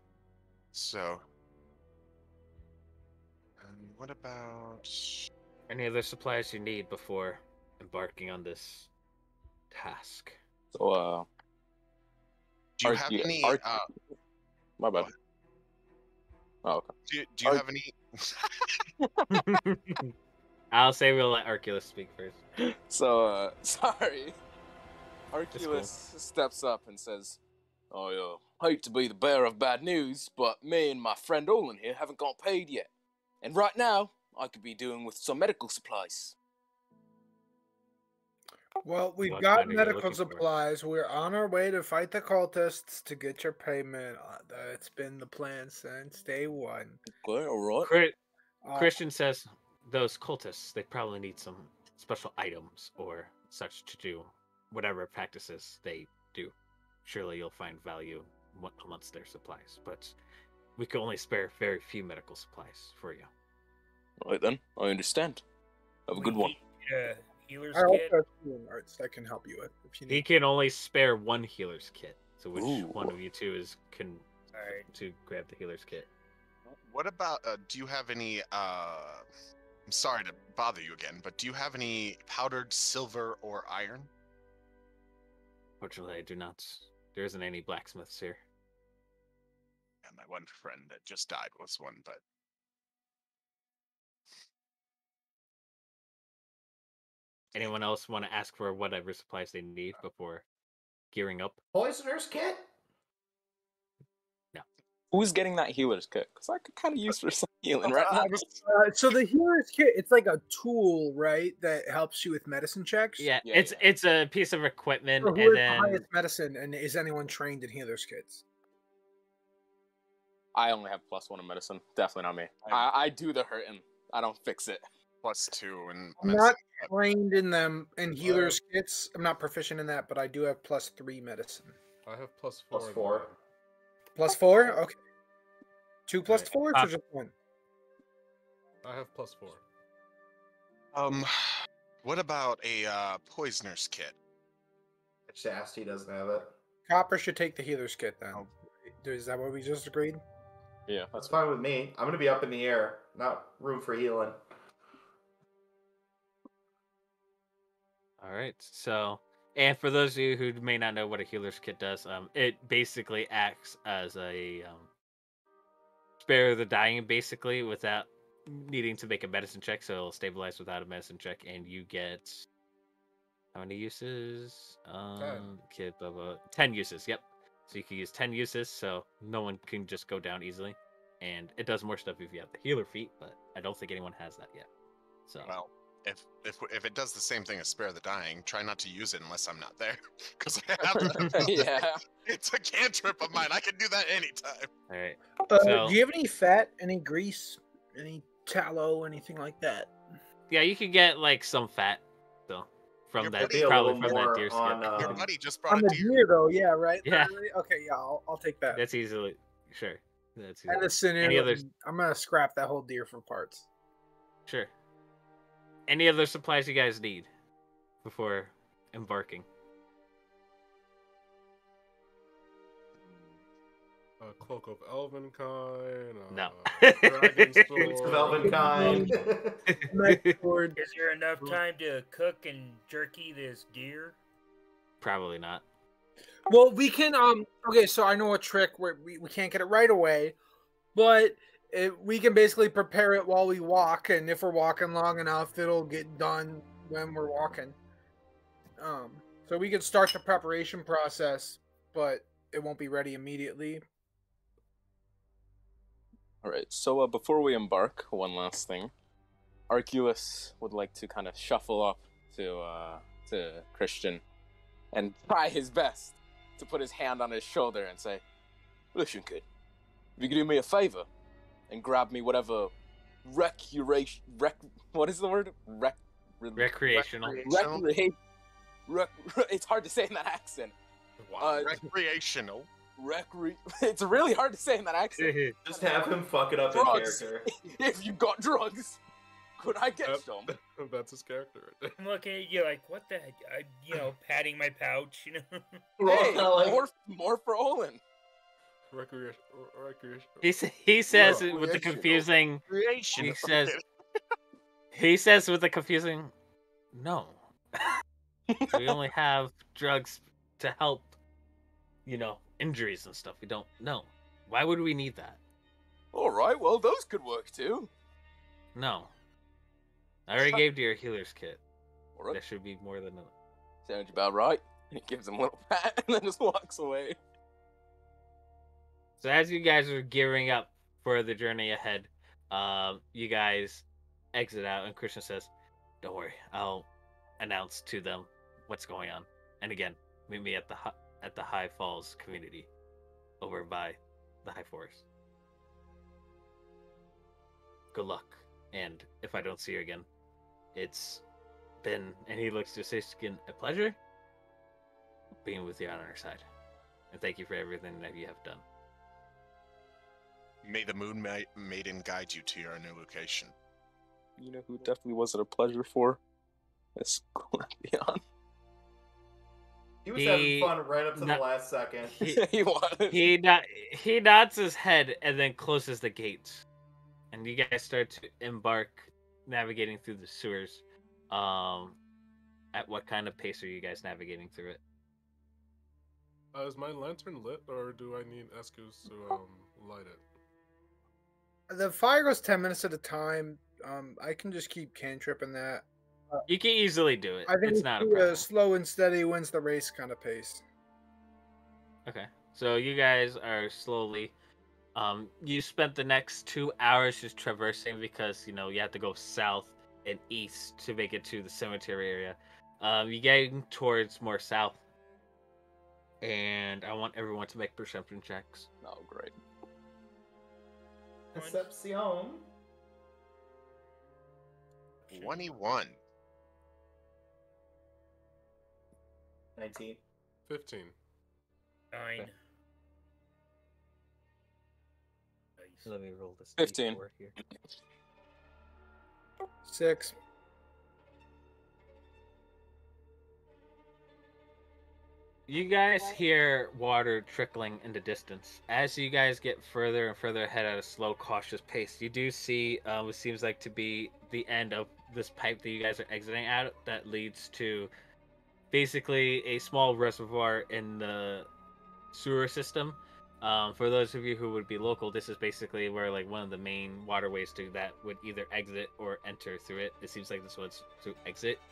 So, what about
any other supplies you need before embarking on this task?
So,
do you have any?
my bad. Oh, okay.
Do you have any?
I'll say we'll let Arculus speak first.
So, sorry. Arculus steps up and says, I hate to be the bearer of bad news, but me and my friend Olin here haven't got paid yet. And right now, I could be doing with some medical supplies.
Well, we've
What
got
kind are you
medical
looking for?
supplies. We're on our way to fight the cultists to get your payment. That's been the plan since day one.
Okay, alright.
Christian says those cultists, they probably need some special items or such to do whatever practices they do. Surely you'll find value amongst their supplies, but we can only spare very few medical supplies for you.
Right then, I understand. Have a good one.
Healer's
I also
kit.
have healing arts I can help you with if you
He
need.
can only spare one healer's kit. So which
Ooh.
one of you two can
Alright.
to grab the healer's kit?
What about? Do you have any? I'm sorry to bother you again, but do you have any powdered silver or iron?
Fortunately, I do not. There isn't any blacksmiths here.
Yeah, my one friend that just died was one, but
Anyone else want to ask for whatever supplies they need before gearing up?
Poisoner's kit?
Who's getting that healer's kit? Because I could kind of use for some healing right now.
So the healer's kit, it's like a tool, right, that helps you with medicine checks.
Yeah,
Yeah,
it's a piece of equipment,
So who
and
is
then
the highest medicine, and is anyone trained in healer's kits?
I only have +1 in medicine. Definitely not me. I do the hurting. I don't fix it.
+2 and
I'm not trained in them in healer's kits. I'm not proficient in that, but I do have +3 medicine.
I have +4.
+4.
+4? Okay. 2 plus
Right.
4 or just 1?
I have +4.
What about a poisoner's kit?
Shasty doesn't have it.
Copper should take the healer's kit then.
Oh.
Is that what we just agreed?
Yeah,
That's fine with me. I'm gonna be up in the air, not room for healing.
all right. So, and for those of you who may not know what a healer's kit does, it basically acts as a spare the dying, basically, without needing to make a medicine check. So it'll stabilize without a medicine check, and you get how many uses?
10.
10 uses. Yep. So you can use 10 uses, so no one can just go down easily, and it does more stuff if you have the healer feat, but I don't think anyone has that yet. So
Well, if it does the same thing as spare the dying, try not to use it unless I'm not there, because I have that.
yeah.
It's a cantrip of mine. I can do that anytime.
all right.
Do you have any fat, any grease, any tallow, anything like that?
Yeah, you can get like some fat, though, from
Your
that
buddy-
probably
a
from
little
that deer
more
skin.
on,
Your buddy just brought
On
a
the
deer.
deer, though, yeah, right?
Yeah.
Literally? Okay, yeah, I'll take that.
That's easily sure. That's
And
easily.
the sinew,
Any others?
I'm gonna scrap that whole deer for parts.
Sure. Any other supplies you guys need before embarking?
A cloak of Elvenkind.
No.
Dragon
Boots of
sword.
Elvenkind.
Is there enough time to cook and jerky this deer?
Probably not.
Well, we can. Okay, so I know a trick where we can't get it right away, but we can basically prepare it while we walk, and if we're walking long enough, it'll get done when we're walking. So we can start the preparation process, but it won't be ready immediately.
All right. So before we embark, one last thing. Arculus would like to kind of shuffle up to Christian and try his best to put his hand on his shoulder and say, "Listen, kid, if you could do me a favor and grab me whatever what is the word?
Recreational.
It's hard to say in that accent.
Recreational.
It's really hard to say in that accent.
Just have him fuck it up in
Drugs.
character.
If you got drugs, could I get
Yep.
some?
That's his character right there.
I'm looking at you like, what the heck? Patting my pouch,
Hey,
Like-
more for Olin.
Recreation.
He says
Bro,
it with the
recreational.
confusing.
Recreation.
He says with the confusing. No. We only have drugs to help, injuries and stuff. We don't know. Why would we need that?
Alright, well, those could work too.
No. I already gave you your healer's kit.
Alright.
There should be more than enough.
Sounds about right. And he gives him a little pat and then just walks away.
So as you guys are gearing up for the journey ahead, you guys exit out, and Christian says, "Don't worry, I'll announce to them what's going on. And again, meet me at the High Falls community, over by the High Forest. Good luck, and if I don't see you again, it's been," and he looks to Siskin, "a pleasure being with you on our side, and thank you for everything that you have done."
May the Moon Maiden guide you to your new location.
You know who definitely wasn't a pleasure for? It's Leon.
He was having fun right up to the last second.
He was.
He nods his head and then closes the gates, and you guys start to embark, navigating through the sewers. At what kind of pace are you guys navigating through it?
Is my lantern lit, or do I need Escus to light it?
The fire goes 10 minutes at a time. I can just keep cantripping that.
You can easily do it.
I think
It's not a problem.
slow and steady wins the race kind of pace.
Okay, so you guys are slowly. You spent the next 2 hours just traversing because you have to go south and east to make it to the cemetery area. You're getting towards more south, and I want everyone to make perception checks.
Oh, great.
Perception.
21.
19.
15.
9. Nice.
Let me roll this.
15.
D4 here.
6.
You guys hear water trickling in the distance. As you guys get further and further ahead at a slow, cautious pace, you do see what seems like to be the end of this pipe that you guys are exiting out that leads to basically a small reservoir in the sewer system. For those of you who would be local, this is basically where one of the main waterways that would either exit or enter through it. It seems like this one's to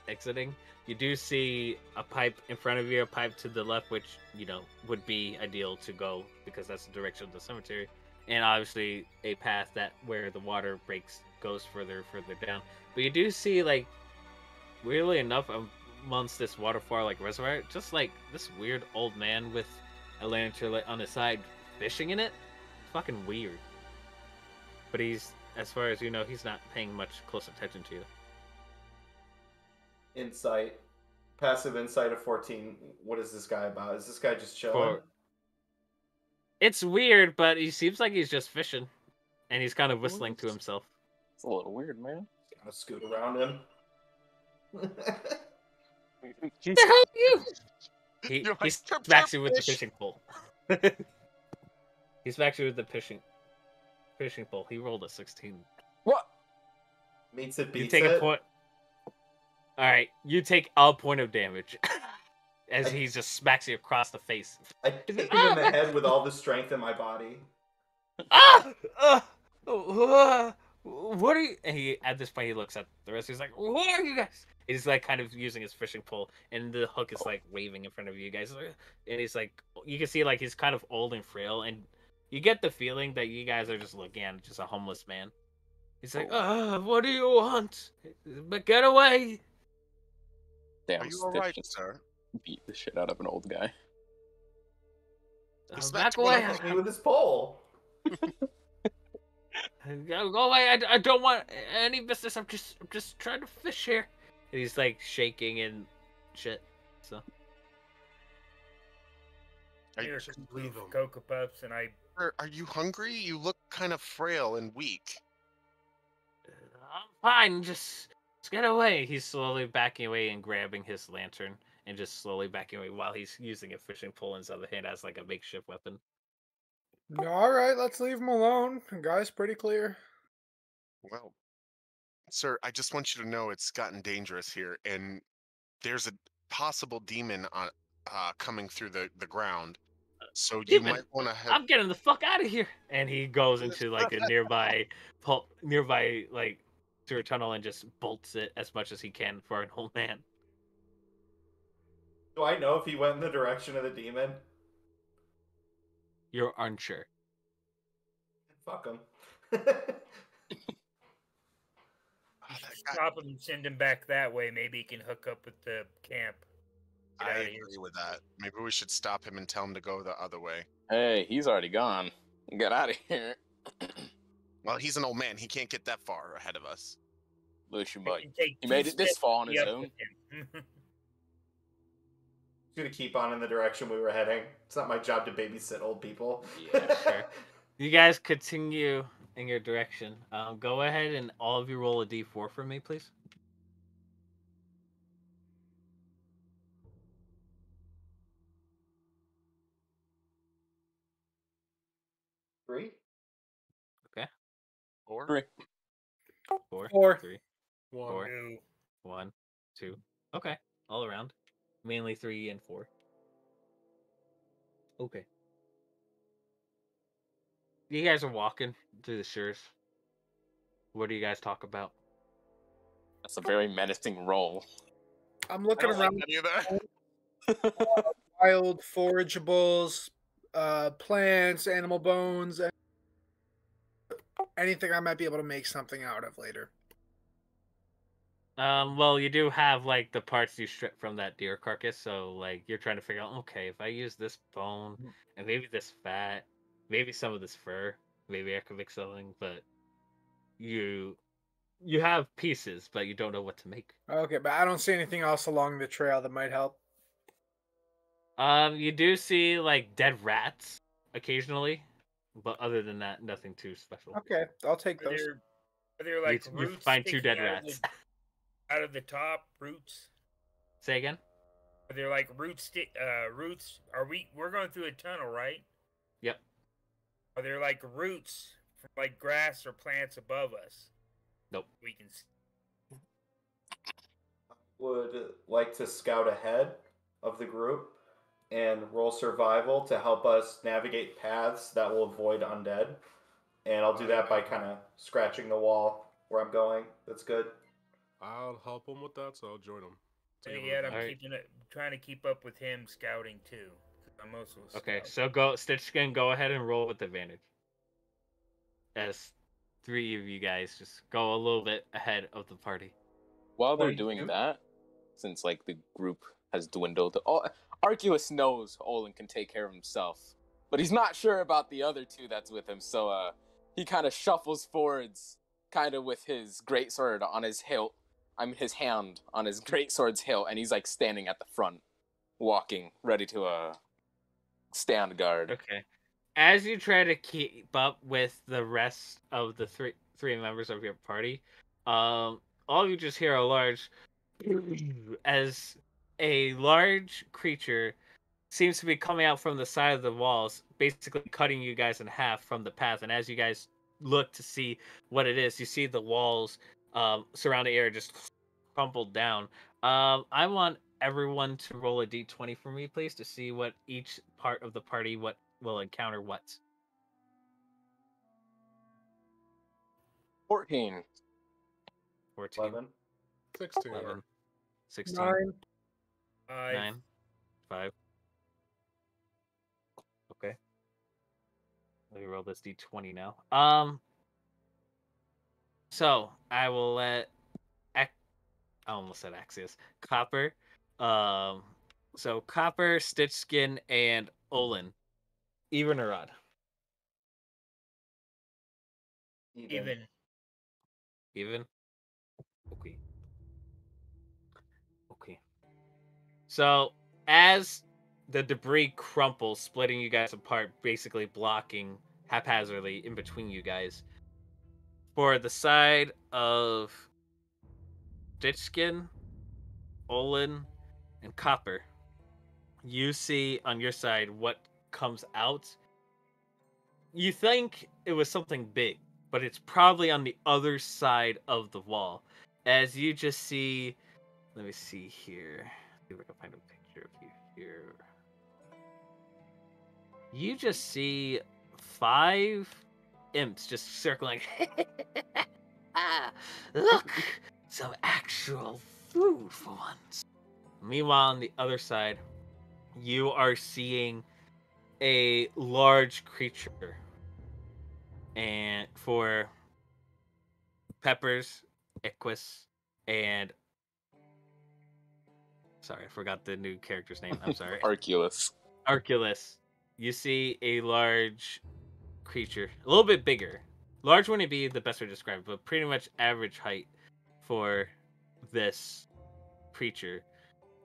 exiting. You do see a pipe in front of you, a pipe to the left, which would be ideal to go because that's the direction of the cemetery, and obviously a path that where the water breaks goes further down. But you do see, weirdly enough, amongst this waterfall reservoir, just this weird old man with a lantern on his side fishing in it. It's fucking weird. But he's, as far as you know, he's not paying much close attention to you.
Insight. Passive insight of 14. What is this guy about? Is this guy just chilling?
It's weird, but he seems like he's just fishing. And he's kind of whistling to himself.
It's a little weird, man.
Gotta scoot around him.
The hell are you? He smacks you with the fishing pole. He smacks you with the fishing pole. He rolled a 16.
What?
Meets it,
You
beats
take
it.
a point. All right, you take a point of damage as he just smacks you across the face.
I hit him in the head with all the strength in my body.
What are you? And at this point, he looks at the rest. He's like, "What are you guys?" He's kind of using his fishing pole, and the hook is waving in front of you guys. And he's you can see he's kind of old and frail, and you get the feeling that you guys are just looking at just a homeless man. He's like, "What do you want? But get away!"
Damn,
Are you alright,
just
sir?
beat the shit out of an old guy.
Back away!
Hit me with his pole.
Go away! I don't want any business. I'm just trying to fish here. And he's shaking and shit. So
Here, leave Cocoa Puffs, and I.
Are you hungry? You look kind of frail and weak.
I'm fine. Just get away. He's slowly backing away and grabbing his lantern and just slowly backing away while he's using a fishing pole in his other hand as a makeshift weapon.
All right, let's leave him alone. The guy's pretty clear.
Well, sir, I just want you to know it's gotten dangerous here, and there's a possible demon coming through the ground. So you
Demon,
might want to head.
I'm getting the fuck out of here. And he goes into like a nearby like sewer tunnel and just bolts it as much as he can for an old man.
Do I know if he went in the direction of the demon?
You're unsure.
Fuck him.
Oh, that guy-
Stop him and send him back that way. Maybe he can hook up with the camp. Get
I
outta here.
agree with that. Maybe we should stop him and tell him to go the other way.
Hey, he's already gone. Get out of here.
Well, he's an old man. He can't get that far ahead of us.
Lucian,
I
but
can take
he
2
made it this
steps
far on
to
his
be up
own.
with him.
Just gonna keep on in the direction we were heading. It's not my job to babysit old people.
Yeah,
sure. You guys continue in your direction. Go ahead and all of you roll a d4 for me, please.
Three?
Okay.
Or
3.
4,
Four.
3,
1.
4,
Ooh.
1, 2. Okay, all around. Mainly 3 and 4. Okay. You guys are walking through the shores. What do you guys talk about?
That's a very menacing roll.
I'm
I
looking
don't like
around
any of that.
wild forageables, plants, animal bones, and anything I might be able to make something out of later.
Well, you do have like the parts you strip from that deer carcass, so like you're trying to figure out, okay, if I use this bone and maybe this fat, maybe some of this fur, maybe I could make something, but you have pieces, but you don't know what to make.
Okay, but I don't see anything else along the trail that might help.
You do see like dead rats occasionally, but other than that, nothing too special.
Okay, I'll take
Are
those.
there like
You
roots
find 2
sticking
dead
out of
rats.
out of the top roots?
Say again?
Are there like roots? We're going through a tunnel, right?
Yep.
Are there like roots from like grass or plants above us?
Nope.
We can see.
Would like to scout ahead of the group and roll survival to help us navigate paths that will avoid undead. And I'll do that by kind of scratching the wall where I'm going. That's good.
I'll help him with that, so I'll join him. to give him
Yeah, I'm
advantage.
trying to keep up with him scouting too. I'm also a
Okay,
scout.
so go Stitchkin, go ahead and roll with advantage. As 3 of you guys just go a little bit ahead of the party.
While they're
you
doing
do?
that, since like the group has dwindled, Arculus knows Olin can take care of himself, but he's not sure about the other 2 that's with him. So he kind of shuffles forwards, kind of with his greatsword on his hilt. His hand on his greatsword's hilt, and he's like standing at the front, walking, ready to stand guard.
Okay. As you try to keep up with the rest of the three members of your party, all of you just hear a large as a large creature seems to be coming out from the side of the walls, basically cutting you guys in half from the path. And as you guys look to see what it is, you see the walls surrounding the area just crumpled down. I want everyone to roll a d20 for me, please, to see what each part of the party what will encounter what.
14.
14,
11.
16.
11, 16,
9.
9, 5. Okay. Let me roll this d20 now. So I will let I almost said Axios. Copper. So Copper, Stitchskin, and Olin. Even or odd?
Even.
Even? Okay. Okay. So as the debris crumples, splitting you guys apart, basically blocking haphazardly in between you guys. For the side of Stitchskin, Olin, and Copper, you see on your side what comes out. You think it was something big, but it's probably on the other side of the wall. As you just see, let me see here. See if I can find a picture of you here. you just see 5 imps just circling. Look, some actual food for once. Meanwhile, on the other side, you are seeing a large creature. And for Peppers, Equus, and sorry, I forgot the new character's name. I'm sorry.
Arculus.
Arculus. You see a large creature, a little bit bigger. Large wouldn't be the best way to describe it, but pretty much average height for this creature.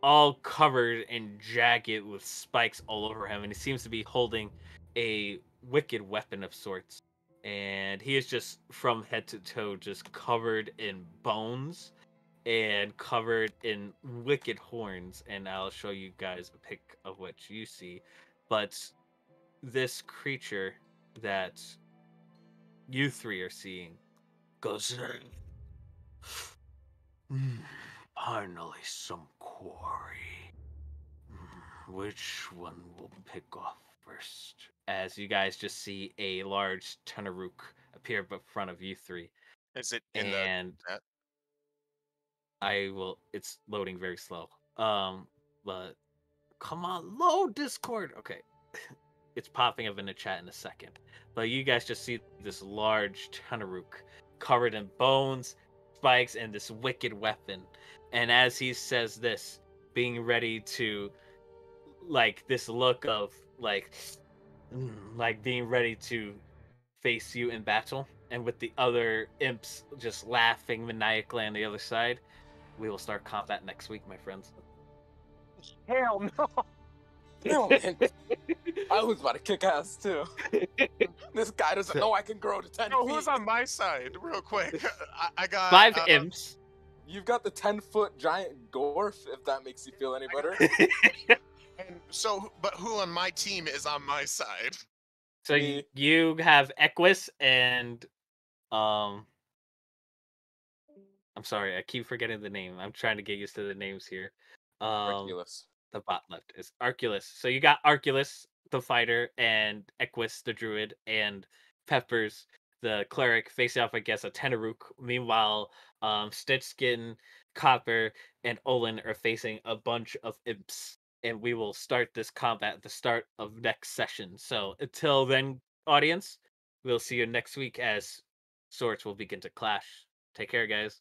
All covered and jagged with spikes all over him, and he seems to be holding a wicked weapon of sorts. And he is just from head to toe just covered in bones and covered in wicked horns. And I'll show you guys a pic of what you see. But this creature that you 3 are seeing goes, finally some quarry. Which one will pick off first? As you guys just see a large Tenaruk appear in front of you 3.
Is it in
And
the chat?
it's loading very slow. But come on, load Discord. Okay. It's popping up in the chat in a second. But you guys just see this large Tenaruk covered in bones, spikes, and this wicked weapon. And as he says this, being ready to, like, this look of, like being ready to face you in battle, and with the other imps just laughing maniacally on the other side, we will start combat next week, my friends.
Hell no! No, man. I was about to kick ass too. This guy doesn't know I can grow to 10
No,
feet.
who's on my side? Real quick. I got
5 imps.
You've got the 10-foot giant Gorf, if that makes you feel any better.
And so, but who on my team is on my side?
So you have Equus and I'm sorry, I keep forgetting the name. I'm trying to get used to the names here.
Arculus.
The bot left is Arculus. So you got Arculus, the fighter, and Equus, the druid, and Peppers, the cleric, facing off against a Tenaruk. Meanwhile, Stitchskin, Copper, and Olin are facing a bunch of imps. And we will start this combat at the start of next session. So until then, audience, we'll see you next week as swords will begin to clash. Take care, guys.